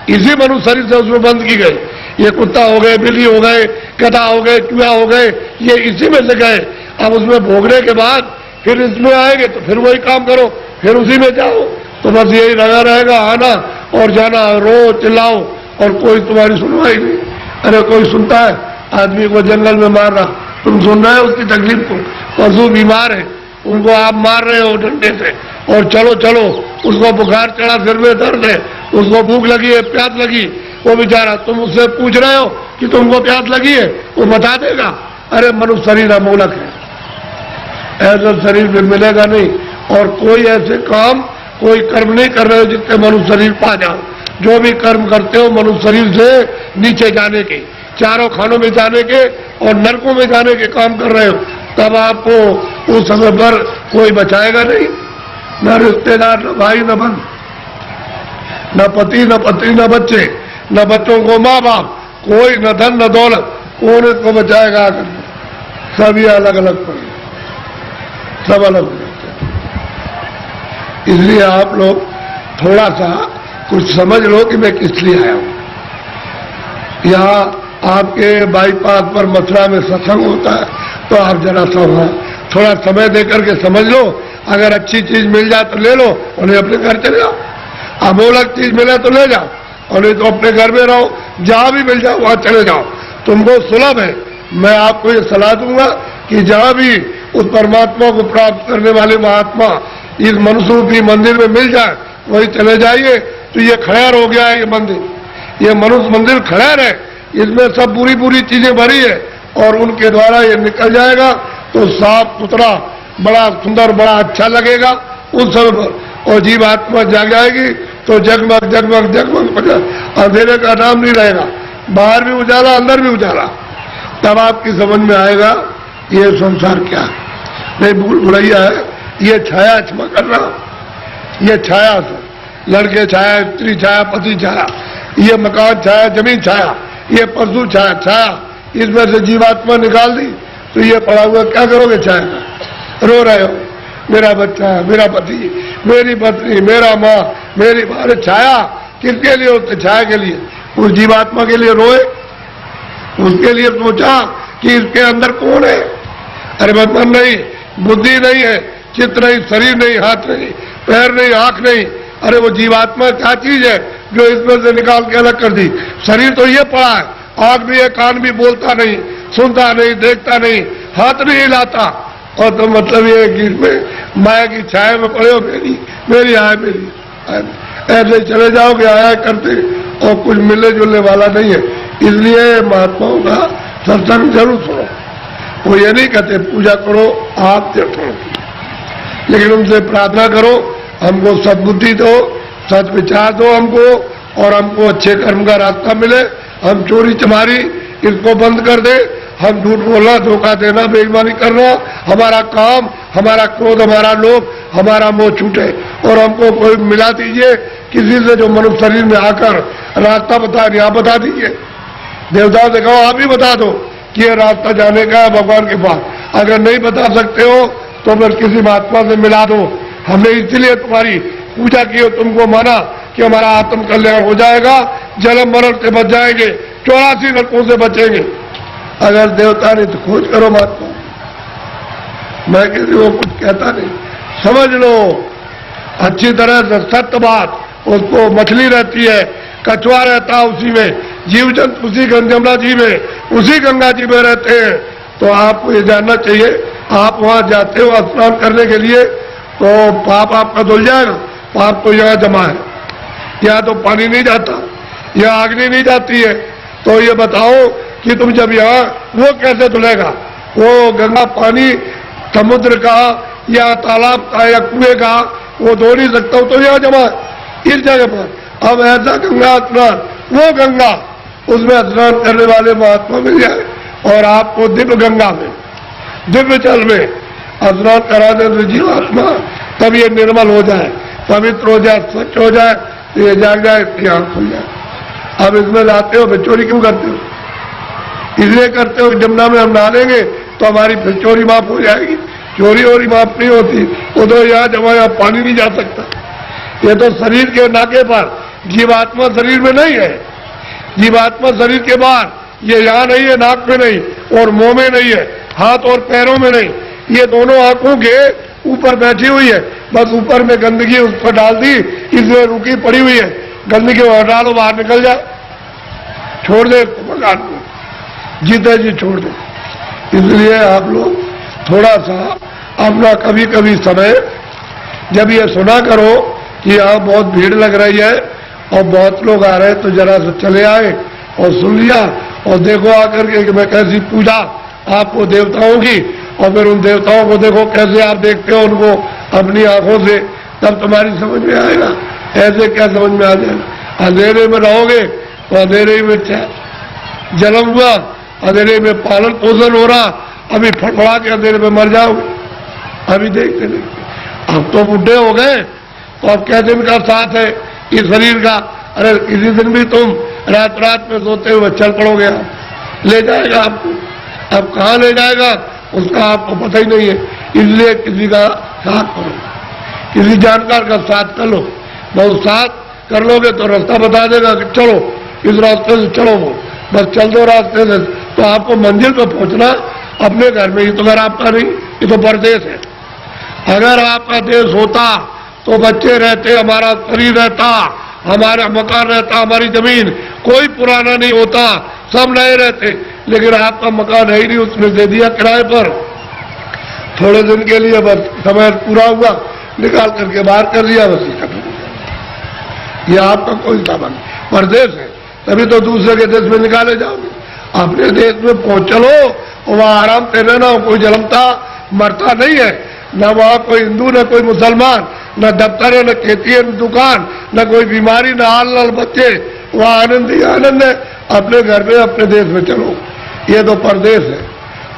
[SPEAKER 1] इसी मनुष्य शरीर से उसमें बंद की गई। ये कुत्ता हो गए, बिल्ली हो गए, गधा हो गए, चूहा हो गए, ये इसी में से गए। अब उसमें भोगने के बाद फिर इसमें आएंगे तो फिर वही काम करो, फिर उसी में जाओ। तो बस यही लगा रहेगा, आना और जाना, रो चिल्लाओ, और कोई तुम्हारी सुनवाई नहीं। अरे कोई सुनता है? आदमी को जंगल में मार रहा, तुम सुन रहे हो उसकी तकलीफ को? पशु बीमार है, उनको आप मार रहे हो डंडे से, और चलो चलो, उसको बुखार चढ़ा, सिर में दर्द है, उसको भूख लगी है, प्यास लगी, वो बेचारा, तुम उससे पूछ रहे हो कि तुमको प्यास लगी है, वो बता देगा। अरे मनुष्य शरीर अमोलक है, ऐसा शरीर फिर मिलेगा नहीं। और कोई ऐसे काम, कोई कर्म नहीं कर रहे हो जिससे मनुष्य शरीर पा जाओ। जो भी कर्म करते हो मनुष्य शरीर से नीचे जाने के, चारों खानों में जाने के और नरकों में जाने के काम कर रहे हो, तब आपको उस समय पर कोई बचाएगा नहीं, न रिश्तेदार, न भाई, न बहन, न पति, न पत्नी, न बच्चे, न बच्चों को माँ बाप, कोई न धन न दौलत, कौन इसको बचाएगा आकर? सब ये अलग अलग पड़े, सब अलग हो जाते हैं। इसलिए आप लोग थोड़ा सा कुछ समझ लो कि मैं किस लिए आया हूं। यहाँ आपके बाईपास पर मथुरा में सत्संग होता है, तो आप जरा सा वहां थोड़ा समय देकर के समझ लो। अगर अच्छी चीज मिल जाए तो ले लो, और नहीं अपने घर चले जाओ। अमोलक चीज मिले तो ले जाओ, और नहीं तो अपने घर में रहो, जहां भी मिल जाओ वहां चले जाओ, तुमको सुलभ है। मैं आपको ये सलाह दूंगा कि जहां भी उस परमात्मा को प्राप्त करने वाले महात्मा इस मनुष्य रूपी मंदिर में मिल जाए, वही चले जाइए। तो ये खैर हो गया है, ये मंदिर, ये मनुष्य मंदिर खैर है, इसमें सब बुरी बुरी चीजें भरी है, और उनके द्वारा ये निकल जाएगा तो साफ सुथरा, बड़ा सुंदर, बड़ा अच्छा लगेगा उस समय पर। और जीवात्मा जाग जाएगी तो जगमग जगमग जगमग, अंधेरे का नाम नहीं रहेगा, बाहर भी उजाला, अंदर भी उजाला। तब आपकी समझ में आएगा ये संसार क्या है। नहीं भूल भुलैया है, ये छाया, क्षमा करना, ये छाया, लड़के छाया, स्त्री छाया, पति छाया, ये मकान छाया, जमीन छाया, ये पशु छाया, छाया, इसमें से जीवात्मा निकाल दी तो ये पड़ा हुआ क्या करोगे छाया का? रो रहे हो, मेरा बच्चा, मेरा पति, मेरी पत्नी, मेरा माँ, मेरी बारे छाया किसके लिए होते? छाया के लिए। उस जीवात्मा के लिए रोए, उसके लिए सोचा कि इसके अंदर कौन है? अरे मन नहीं, बुद्धि नहीं है, चित्त नहीं, शरीर नहीं, हाथ नहीं, पैर नहीं, आंख नहीं। अरे वो जीवात्मा क्या चीज है जो इसमें से निकाल के अलग कर दी? शरीर तो ये पड़ा है, आंख भी है, कान भी, बोलता नहीं, सुनता नहीं, देखता नहीं, हाथ नहीं हिलाता। और तो मतलब ये है कि इसमें माया की छाया में पड़े हो, मेरी आय मेरी, ऐसे चले जाओगे आया करते और कुछ मिलने जुलने वाला नहीं है। इसलिए महात्माओं का सत्संग जरूर सुनो। वो ये नहीं कहते पूजा करो, आप देखो, लेकिन उनसे प्रार्थना करो हमको सद्बुद्धि दो, सच विचार दो हमको, और हमको अच्छे कर्म का रास्ता मिले। हम चोरी चमारी इसको बंद कर दे, हम झूठ बोलना, धोखा देना, बेईमानी करना, हमारा काम, हमारा क्रोध, हमारा लोभ, हमारा मोह छूटे। और हमको कोई मिला दीजिए किसी से जो मनुष्य शरीर में आकर रास्ता बताए, आप बता दीजिए। देवताओं से कहो आप ही बता दो कि ये रास्ता जाने का है भगवान के पास। अगर नहीं बता सकते हो तो फिर किसी महात्मा से मिला दो। हमने इसलिए तुम्हारी पूजा की और तुमको माना कि हमारा आत्म कल्याण हो जाएगा, जन्म मरण से बच जाएंगे, 84 नरकों से बचेंगे। अगर देवता ने तो खोज करो महात्मा, मैं किसी को कुछ कहता नहीं, समझ लो अच्छी तरह से सत्य बात। उसको मछली रहती है, कछुआ रहता है उसी में, जीव जंतु उसी यमुना जी में, उसी गंगा जी में रहते हैं। तो आपको ये जानना चाहिए, आप वहां जाते हो स्नान करने के लिए तो पाप आपका धुल जाएगा। पाप तो यहाँ जमा है, यहाँ तो पानी नहीं जाता, यहाँ अग्नि नहीं जाती है। तो ये बताओ कि तुम जब यहाँ, वो कैसे धुलेगा? वो गंगा पानी समुद्र का या तालाब का या कुएं का वो धो नहीं सकता, तो यहाँ जमा है इस जगह पर। अब ऐसा गंगा स्नान, वो गंगा, उसमें स्नान करने वाले महात्मा मिल जाए और आपको दिव्य गंगा में, दिव्य जल में स्नान करा दे तो जीवात्मा तब ये निर्मल हो जाए, पवित्र हो जाए, स्वच्छ हो जाए, तो ये जाग जाए, इसकी आंख खुल जाए। अब इसमें लाते हो, फिर चोरी क्यों करते हो? इसलिए करते हो जमुना में हम नहालेंगे तो हमारी फिर चोरी माफ हो जाएगी। चोरी वोरी माफ नहीं होती, वो तो यहाँ जमा, यहाँ पानी नहीं जा सकता। ये तो शरीर के नाके पर, जीवात्मा शरीर में नहीं है, जीवात्मा शरीर के बाहर, ये यहाँ नहीं है, नाक में नहीं और मुंह में नहीं है, हाथ और पैरों में नहीं, ये दोनों आंखों के ऊपर बैठी हुई है। बस ऊपर में गंदगी उस पर डाल दी, इसलिए रुकी पड़ी हुई है। गंदगी वहां डालो, बाहर निकल जाए, छोड़ दे भगवान को, जीते जी छोड़ दे। इसलिए आप लोग थोड़ा सा अपना कभी कभी समय, जब ये सुना करो कि यहाँ बहुत भीड़ लग रही है और बहुत लोग आ रहे हैं, तो जरा से चले आए और सुन लिया और देखो आकर के कि मैं कैसी पूजा आपको देवताओं की, और फिर उन देवताओं को देखो कैसे आप देखते हो उनको अपनी आंखों से, तब तुम्हारी समझ में आएगा। ऐसे क्या समझ में आ जाएगा? अंधेरे में रहोगे तो अंधेरे में जन्म हुआ, अंधेरे में पालन पोषण हो रहा, अभी फटफड़ा के अंधेरे में मर जाओगे। अभी देखते देखते अब तो बुढ़े हो गए, तो अब क्या दिन का साथ है इस शरीर का? अरे किसी दिन भी तुम रात रात में सोते हुए चल पड़ोगे, आप ले जाएगा आपको। अब कहाँ ले जाएगा उसका आपको पता ही नहीं है। इसलिए किसी का साथ करो, किसी जानकार का साथ कर लो। बहुत साथ कर लोगे तो रास्ता बता देगा कि चलो इस रास्ते से चलो, वो बस चल दो रास्ते से, तो आपको मंजिल पर पहुंचना अपने घर में ही। तो घर आपका नहीं, ये तो परदेश है। अगर आपका देश होता तो बच्चे रहते, हमारा शरीर रहता, हमारा मकान रहता, हमारी जमीन, कोई पुराना नहीं होता, सब नए रहते। लेकिन आपका मकान है ही नहीं, उसने दे दिया किराए पर थोड़े दिन के लिए, बस समय पूरा हुआ निकाल करके बाहर कर दिया, बस खत्म हो गया। ये आपका कोई सामान परदेश है, तभी तो दूसरे के देश में निकाले जाओगे। अपने देश में पहुंच चलो, वहां आराम से रहना, कोई जलमता मरता नहीं है, न वहां कोई हिंदू न कोई मुसलमान, न दफ्तर है, न खेती है, न दुकान, न कोई बीमारी, न हाल लाल बच्चे, वहां आनंद ही आनंद है। अपने घर में अपने देश में चलो। ये तो परदेश है।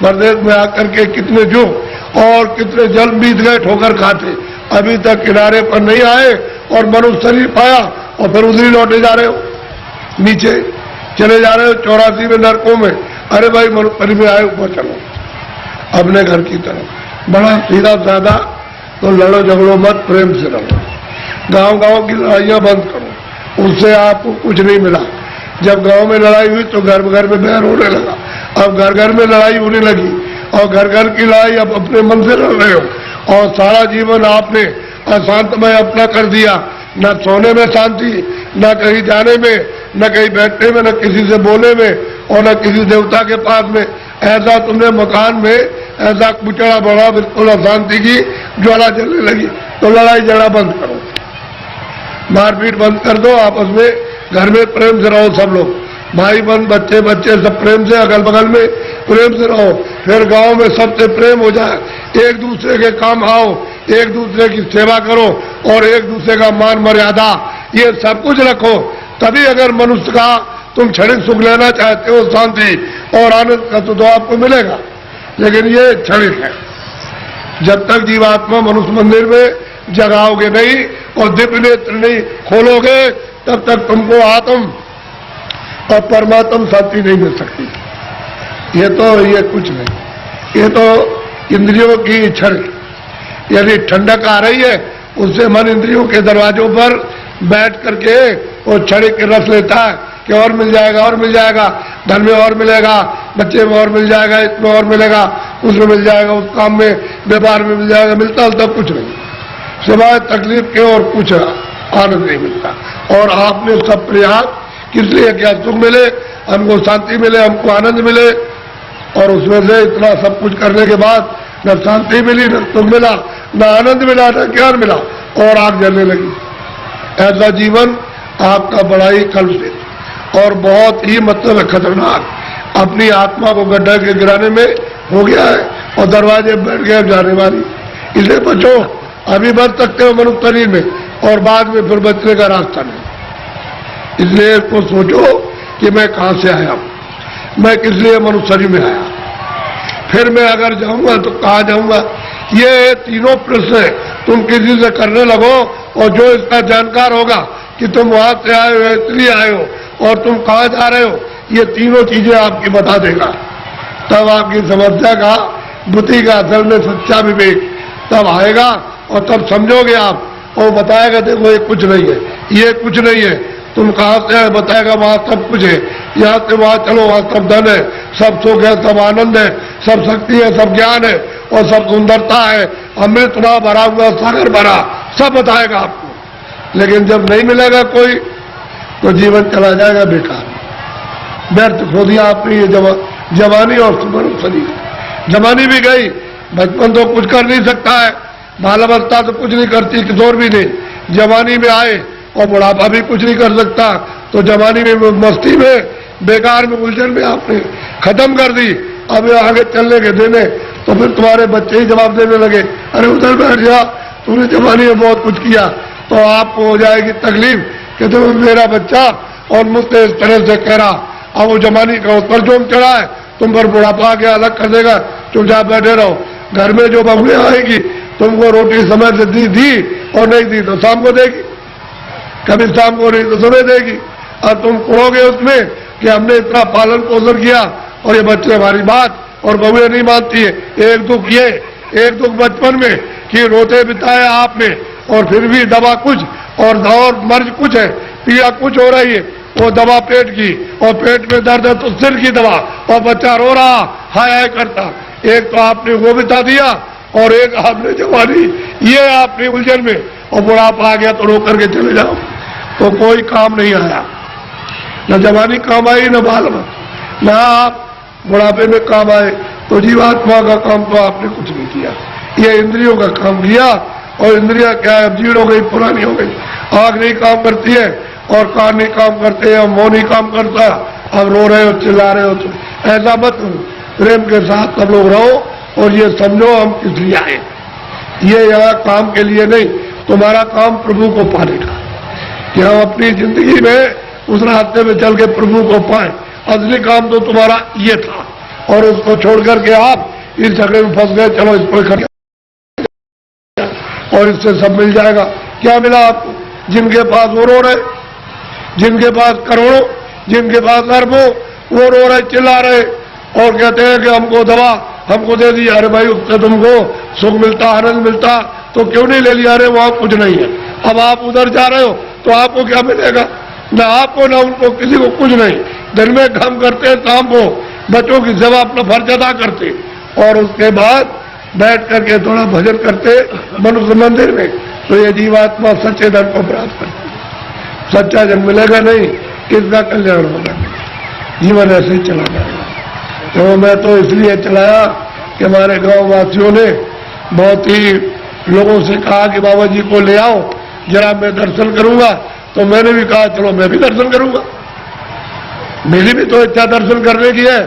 [SPEAKER 1] परदेश में आकर के कितने जो और कितने जल बीत गए ठोकर खाते, अभी तक किनारे पर नहीं आए और मनुष्य शरीर पाया और फिर उधर ही लौटे जा रहे हो, नीचे चले जा रहे हो 84 में नरकों में। अरे भाई मनुष्य में आए ऊपर चलो, अपने घर की तरफ। बड़ा सीधा साधा, तो लड़ो झगड़ो मत, प्रेम से रहो। गांव की लड़ाइयां बंद करो, उससे आपको कुछ नहीं मिला। जब गांव में लड़ाई हुई तो घर घर में बैर होने लगा, अब घर घर में लड़ाई होने लगी, और घर घर की लड़ाई अब अपने मन से लड़ रहे हो, और सारा जीवन आपने अशांतमय अपना कर दिया। न सोने में शांति, न कहीं जाने में, न कहीं बैठने में, न किसी से बोलने में, और न किसी देवता के पास में। ऐसा तुमने मकान में ऐसा कुचड़ा बढ़ा, बिल्कुल अशांति की ज्वाला जलने लगी। तो लड़ाई झगड़ा बंद करो, मारपीट बंद कर दो, आपस में घर में प्रेम से रहो। सब लोग भाई बहन, बच्चे बच्चे सब प्रेम से, अगल बगल में प्रेम से रहो। फिर गांव में सबसे प्रेम हो जाए, एक दूसरे के काम आओ, एक दूसरे की सेवा करो, और एक दूसरे का मान मर्यादा ये सब कुछ रखो। तभी अगर मनुष्य का तुम क्षणिक सुख लेना चाहते हो, शांति और आनंद का, तो आपको मिलेगा। लेकिन ये क्षणिक है। जब तक जीवात्मा मनुष्य मंदिर में जगाओगे नहीं और दिव्य नेत्र नहीं खोलोगे, तब तक तुमको आत्म और परमात्म शांति नहीं मिल सकती। ये कुछ नहीं, ये तो इंद्रियों की क्षण। यदि ठंडक आ रही है, उससे मन इंद्रियों के दरवाजों पर बैठ करके वो क्षणिक रस लेता है कि और मिल जाएगा, और मिल जाएगा, धन में और मिलेगा, बच्चे में और मिल जाएगा, इसमें और मिलेगा, उसमें मिल जाएगा, उस काम में व्यापार में मिल जाएगा। मिलता तब कुछ नहीं, सिवाय तकलीफ के और कुछ आनंद नहीं मिलता। और आपने सब प्रयास किस लिए क्या? सुख मिले, हमको शांति मिले, हमको आनंद मिले, और उसमें से इतना सब कुछ करने के बाद न शांति मिली, न सुख मिला, न आनंद मिला, न ज्ञान मिला, और आग जलने लगी। ऐसा जीवन आपका बड़ा ही कलुषित और बहुत ही मतलब खतरनाक अपनी आत्मा को गड्ढा के गिराने में हो गया है, और दरवाजे बैठ गए जाने वाली। इसलिए बचो, अभी बच सकते हो मनुष्य शरीर में, और बाद में फिर बचने का रास्ता नहीं। इसलिए इसको सोचो कि मैं कहां से आया हूं, मैं किस लिए मनुष्य शरीर में आया, फिर मैं अगर जाऊंगा तो कहां जाऊंगा। ये तीनों प्रश्न तुम किसी से करने लगो, और जो इसका जानकार होगा कि तुम वहां से आए हो, इसलिए आए हो, और तुम कहां जा रहे हो, ये तीनों चीजें आपकी बता देगा। तब आपकी समस्या का, बुद्धि का असल में सच्चा विवेक तब आएगा, और तब समझोगे आप। और बताएगा देखो ये कुछ नहीं है, ये कुछ नहीं है, तुम कहां से आए, बताएगा वहां सब कुछ है, यहाँ से वहां चलो, वहां सब धन है, सब सुख है, सब आनंद है, सब शक्ति है, सब ज्ञान है, और सब सुंदरता है, अमृत ना भरा हुआ सागर भरा, सब बताएगा आपको। लेकिन जब नहीं मिलेगा कोई, तो जीवन चला जाएगा बेकार, व्यर्थ खो दिया आपने। ये जवानी और मनुष्य शरीर, जवानी भी गई, बचपन तो कुछ कर नहीं सकता है, बाल अवस्था तो कुछ नहीं करती, किशोर भी नहीं, जवानी में आए और बुढ़ापा भी कुछ नहीं कर सकता। तो जवानी में मस्ती में, बेकार में, उलझन में आपने खत्म कर दी। अब आगे चलने के देने तो फिर तुम्हारे बच्चे ही जवाब देने लगे, अरे उधर बैठ जा, तूने जवानी में बहुत कुछ किया। तो आपको हो जाएगी तकलीफ कि तुम मेरा बच्चा और मुझसे इस तरह से कह रहा। अब वो जवानी का उस पर जोम चढ़ा है, तुम पर बुढ़ापा के अलग कर देगा, चुपचाप बैठे रहो। घर में जो बहुएं आएगी, तुमको रोटी समय से दी और नहीं दी तो शाम को देगी, कभी शाम को नहीं तो सुबह देगी, और तुम कहोगे उसमें कि हमने इतना पालन पोषण किया और ये बच्चे हमारी बात, और बहुएं नहीं मानती है। एक दुख ये, एक दुख बचपन में कि रोते बिताया आपने, और फिर भी दवा कुछ और मर्ज कुछ है, पीड़ा कुछ हो रही है, वो दवा पेट की, और पेट में दर्द है तो सिर की दवा, और बच्चा रो रहा हाय हाय करता। एक तो आपने वो बिता दिया, और एक आपने जवानी, ये आपने उलझन में, और बुढ़ापा आ गया तो रो करके चले जाओ, तो कोई काम नहीं आया। न जवानी काम आई, न बाल, न आप बुढ़ापे में काम आए। तो जीवात्मा का काम तो आपने कुछ नहीं किया, ये इंद्रियों का काम किया। और इंद्रियां क्या है, जीर्ण हो गई, पुरानी हो गई, आँख नहीं काम करती है, और कान नहीं काम करते हैं, मुंह नहीं काम करता। अब रो रहे हो, चिल्ला रहे हो, तो ऐसा मत प्रेम के साथ सब लोग रहो, और ये समझो हम किस लिए आए। ये यहाँ काम के लिए नहीं, तुम्हारा काम प्रभु को पाने का, कि हम अपनी जिंदगी में उस रास्ते में चल के प्रभु को पाए। असली काम तो तुम्हारा ये था, और उसको छोड़ करके आप इस झगड़े में फंस गए। चलो इसको कर, और इससे सब मिल जाएगा। क्या मिला आपको? जिनके पास वो रो रहे, जिनके पास करोड़ों, जिनके पास अरबों, वो रो रहे, चिल्ला रहे, और कहते हैं कि हमको दवा, हमको दे दिया, अरे भाई उससे तुमको सुख मिलता, आनंद मिलता तो क्यों नहीं ले लिया? अरे वहां कुछ नहीं है। अब आप उधर जा रहे हो तो आपको क्या मिलेगा? ना आपको ना उनको, किसी को कुछ नहीं। दिन में काम करते, शाम को बच्चों की सेवा अपना फर्ज अदा करते और उसके बाद बैठ करके थोड़ा भजन करते मनुष्य मंदिर में, तो ये जीवात्मा सच्चे धन को प्राप्त करती। सच्चा जन मिलेगा नहीं, किसका कल्याण होगा? जीवन ऐसे ही चला जाएगा। तो मैं तो इसलिए चलाया कि हमारे गांव वासियों ने बहुत ही लोगों से कहा कि बाबा जी को ले आओ जरा, मैं दर्शन करूंगा। तो मैंने भी कहा चलो मैं भी दर्शन करूंगा। मेरी भी तो इच्छा दर्शन करने की है।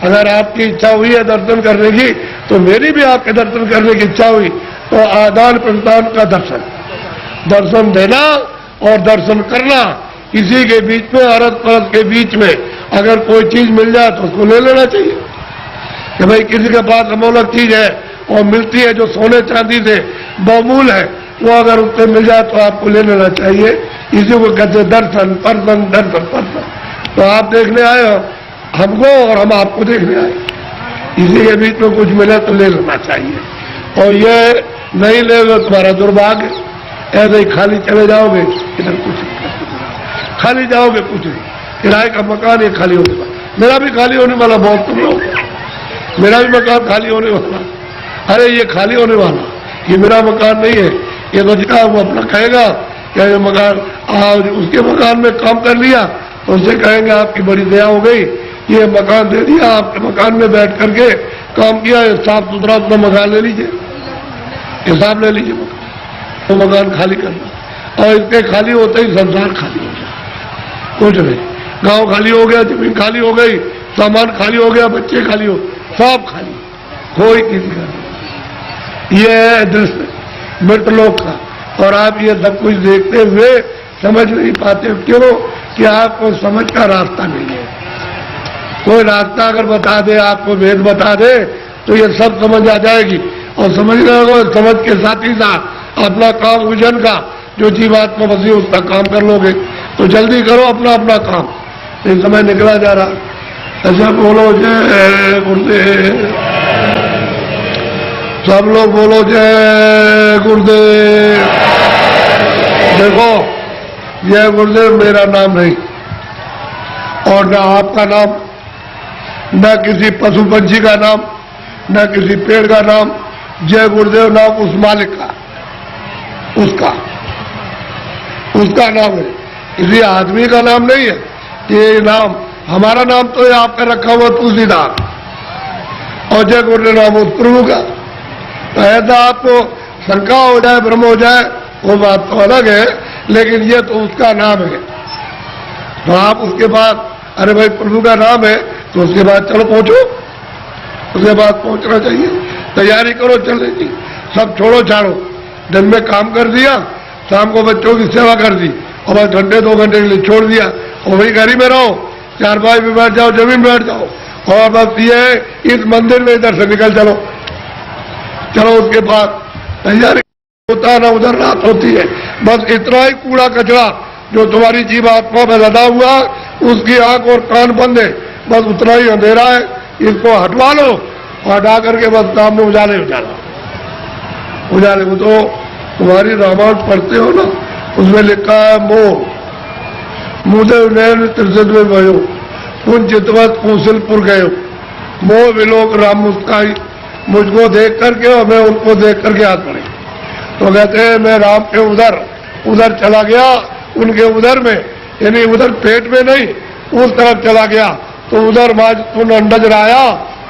[SPEAKER 1] अगर आपकी इच्छा हुई है दर्शन करने की तो मेरी भी आपके दर्शन करने की इच्छा हुई। तो आदान प्रदान का दर्शन, दर्शन देना और दर्शन करना, इसी के बीच में, अरस परस के बीच में अगर कोई चीज मिल जाए तो उसको ले लेना चाहिए। कि भाई किसी के पास अमोलक चीज है और मिलती है जो सोने चांदी से बहुमूल है, वो अगर उससे मिल जाए तो आपको ले लेना चाहिए। इसी को कहते दर्शन परसन, दर्शन परसन। तो आप देखने आए हो हमको और हम आपको देखने आए, इसी के बीच में कुछ मिले तो ले लेना चाहिए। और ये नहीं ले लो तुम्हारा दुर्भाग्य, ऐसे ही खाली चले जाओगे, इधर कुछ नहीं, खाली जाओगे कुछ नहीं। किराए का मकान ये खाली होने वाला, मेरा भी खाली होने वाला, बहुत तुम लोग, मेरा भी मकान खाली होने वाला। अरे ये खाली होने वाला, ये मेरा मकान नहीं है। ये तो जितना वो अपना कहेगा क्या ये मकान, उसके मकान में काम कर लिया तो उससे कहेंगे आपकी बड़ी दया हो गई, ये मकान दे दिया, आपके मकान में बैठ करके काम किया, साफ सुथरा अपना मकान ले लीजिए, हिसाब ले लीजिए मकान। तो मकान खाली करना, और इसके खाली होते ही संसार खाली हो जाए, कुछ नहीं। गांव खाली हो गया, जमीन खाली हो गई, सामान खाली हो गया, बच्चे खाली हो, सब खाली, कोई किसी का नहीं। ये है दृश्य मृतलोक का। और आप ये सब कुछ देखते हुए समझ नहीं पाते, क्यों? कि आपको समझ का रास्ता नहीं है। कोई रास्ता अगर बता दे, आपको भेद बता दे, तो ये सब समझ आ जाएगी। और समझना होगा, समझ के साथ ही साथ अपना काम विजन का जो जीवात्मा बसी उसका काम कर लोगे। तो जल्दी करो अपना अपना काम, ये समय निकला जा रहा। ऐसा बोलो जय गुरुदेव, सब लोग बोलो जय गुरुदेव। देखो जय गुरुदेव मेरा नाम नहीं और न आपका नाम, न किसी पशु पंछी का नाम, न किसी पेड़ का नाम। जय गुरुदेव नाम उस मालिक का, उसका नाम है, किसी आदमी का नाम नहीं है। ये नाम हमारा नाम तो है आपका रखा हुआ तुलसीदास, और जय गुरुदेव नाम उस प्रभु का। तो ऐसा आपको शंका हो जाए, भ्रम हो जाए, वो बात तो अलग है, लेकिन ये तो उसका नाम है। तो आप उसके बाद, अरे भाई प्रभु का नाम है तो उसके बाद चलो पहुंचो, उसके बाद पहुंचना चाहिए, तैयारी करो चलने की। सब छोड़ो छाड़ो, दिन में काम कर दिया, शाम को बच्चों की सेवा कर दी, और बस घंटे 2 घंटे के लिए छोड़ दिया, और वही घर ही में रहो, चारपाई में बैठ जाओ, जमीन बैठ जाओ, और बस ये इस मंदिर में इधर से निकल चलो। उसके बाद तैयारी होता है ना, उधर रात होती है। बस इतना ही कूड़ा कचरा जो तुम्हारी जीवात्मा में लदा हुआ, उसकी आंख और कान बंद है, बस उतना ही अंधेरा है, इसको हटवा लो, और हटा करके बस सामने उजाले वो तो तुम्हारी रामायण पढ़ते हो ना, उसमें लिखा है मोह मुदेव नैन त्रिशद में भयो, पुंज चितवत कौशलपुर गयो, मोह विलोक राम मुस्काई। मुझको देख करके और मैं उनको देख करके हाथ पड़े। तो कहते हैं मैं राम के उधर चला गया, उनके उधर में, यानी उधर पेट में नहीं, उस तरफ चला गया। तो उधर तुमने नजर आया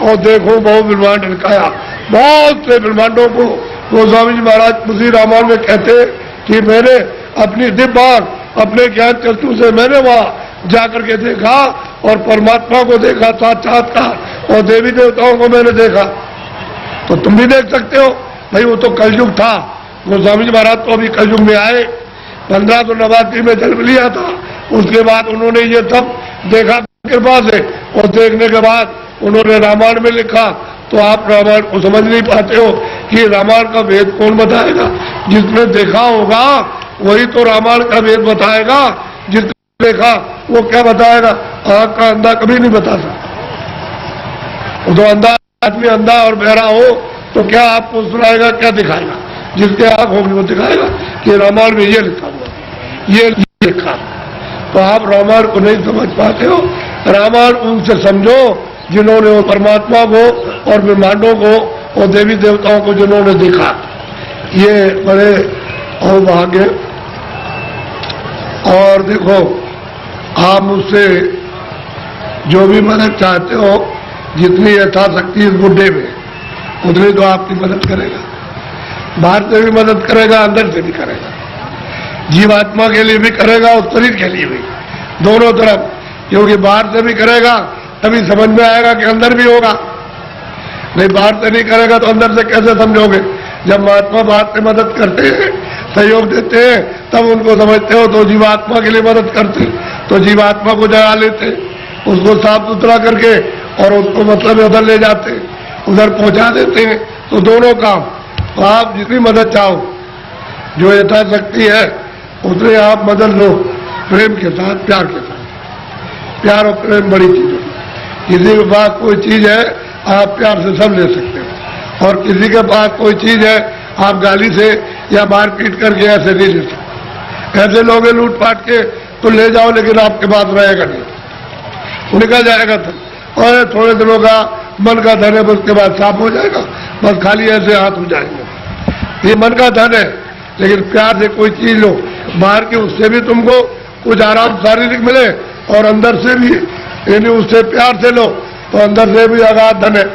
[SPEAKER 1] और देखो बहुत ब्रह्मांड दिखाया, बहुत से ब्रह्मांडों को गोस्वामी जी महाराज उसी रामायण में कहते कि मैंने अपनी दिव्य आंख, अपने ज्ञान चक्षु से मैंने वहां जाकर के देखा और परमात्मा को देखा साक्षात्कार, और देवी देवताओं को मैंने देखा। तो तुम भी देख सकते हो भाई, वो तो कलयुग था। गोस्वामी जी महाराज तो अभी कलयुग में आए, 1589 में जन्म लिया था, उसके बाद उन्होंने ये सब देखा कृपा से, और देखने के बाद उन्होंने रामायण में लिखा। तो आप रामायण को समझ नहीं पाते हो कि रामायण का वेद कौन बताएगा? जिसने देखा होगा वही तो रामायण का वेद बताएगा, जिसने देखा वो क्या बताएगा? आंख का अंधा कभी नहीं बता सकता, वो तो अंधा आदमी अंधा और बहरा हो तो क्या आपको सुनाएगा, क्या दिखाएगा? जिसके आंख होगी वो दिखाएगा कि रामायण में ये लिखा हुआ, ये लिखा। तो आप रामायण को नहीं समझ पाते हो। रामायण उनसे समझो जिन्होंने वो परमात्मा को और ब्रह्मांडों को और देवी देवताओं को जिन्होंने देखा। ये बड़े अभाग्य। और देखो, आप मुझसे जो भी मदद चाहते हो, जितनी यथाशक्ति इस बुढ़े में, उतनी तो आपकी मदद करेगा। बाहर से भी मदद करेगा, अंदर से भी करेगा। जीवात्मा के लिए भी करेगा और शरीर के लिए भी, दोनों तरफ। क्योंकि बाहर से भी करेगा तभी समझ में आएगा कि अंदर भी होगा। नहीं, बाहर से नहीं करेगा तो अंदर से कैसे समझोगे? जब महात्मा बाहर से मदद करते हैं, सहयोग देते हैं, तब उनको समझते हो। तो जीवात्मा के लिए मदद करते तो जीवात्मा को जगा लेते, उसको साफ सुथरा करके और उसको मतलब उधर ले जाते, उधर पहुंचा देते हैं। तो दोनों काम। तो आप जितनी मदद चाहो, जो यथाशक्ति है उतने आप मदद लो, प्रेम के साथ, प्यार के साथ। प्यार और प्रेम बड़ी चीज है। किसी के पास कोई चीज है, आप प्यार से सब ले सकते हो, और किसी के पास कोई चीज है, आप गाली से या मारपीट करके ऐसे नहीं ले सकते। ऐसे लोगे लूट पाट के तो ले जाओ, लेकिन आपके पास रहेगा नहीं, निकल जाएगा था। और थोड़े दिनों का मन का धन है, उसके बाद साफ हो जाएगा, बस खाली ऐसे हाथ हो जाएंगे। ये मन का धन है, लेकिन प्यार से कोई चीज लो, बाहर के उससे भी तुमको कुछ आराम शारीरिक मिले, और अंदर से भी, यानी उससे प्यार से लो तो अंदर से भी अगाध धन है।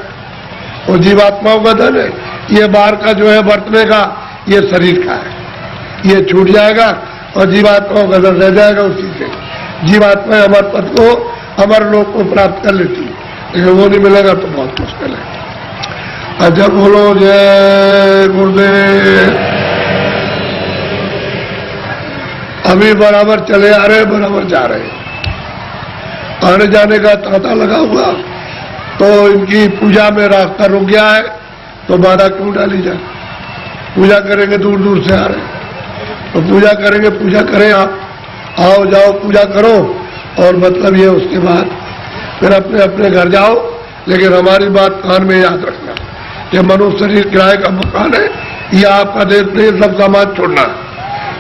[SPEAKER 1] और जीवात्माओं का धन है। ये बाहर का जो है बरतने का, ये शरीर का है, ये छूट जाएगा और जीवात्माओं का धन रह जाएगा उसी से। जीवात्मा अमर पद को, अमर लोक को प्राप्त कर लेती है, लेकिन वो नहीं मिलेगा तो बहुत मुश्किल है। अच्छा, बोलो जय गुरुदेव। अभी बराबर चले आ रहे, बराबर जा रहे, आने जाने का तांता लगा हुआ, तो इनकी पूजा में रास्ता रुक गया है, तो बाधा क्यों डाली जाए? पूजा करेंगे, दूर दूर से आ रहे, तो पूजा करेंगे, पूजा करें। आप आओ जाओ पूजा करो, और मतलब ये उसके बाद फिर अपने अपने घर जाओ। लेकिन हमारी बात कान में याद रखना, ये मनुष्य शरीर किराए का मकान है, ये आपका देश नहीं, सब सामान छोड़ना है।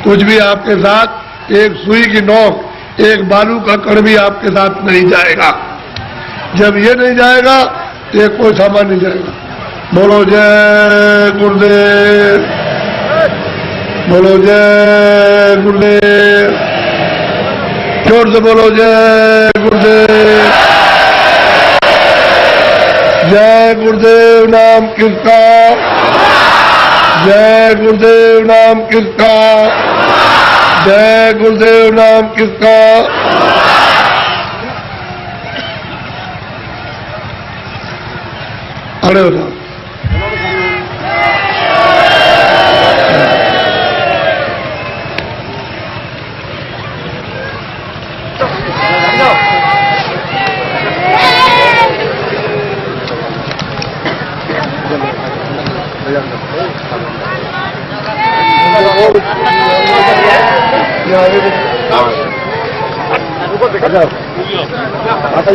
[SPEAKER 1] कुछ भी आपके साथ, एक सुई की नोक, एक बालू का कण भी आपके साथ नहीं जाएगा। जब ये नहीं जाएगा तो ये कोई सामान नहीं जाएगा। बोलो जय गुरुदेव, बोलो जय गुरुदेव, जोर से बोलो जय गुरुदेव। जय गुरुदेव नाम किसका, जय गुरुदेव नाम किसका, जय गुरुदेव नाम किसका। खड़े हो जाओ।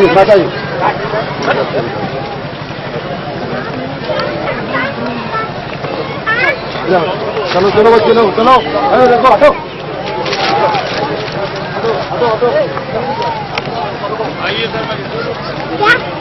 [SPEAKER 1] माता जी चलो चलो बच्चे लोग, चलो, अरे देखो, हटो, हटो, हटो, हटो, आइए सर।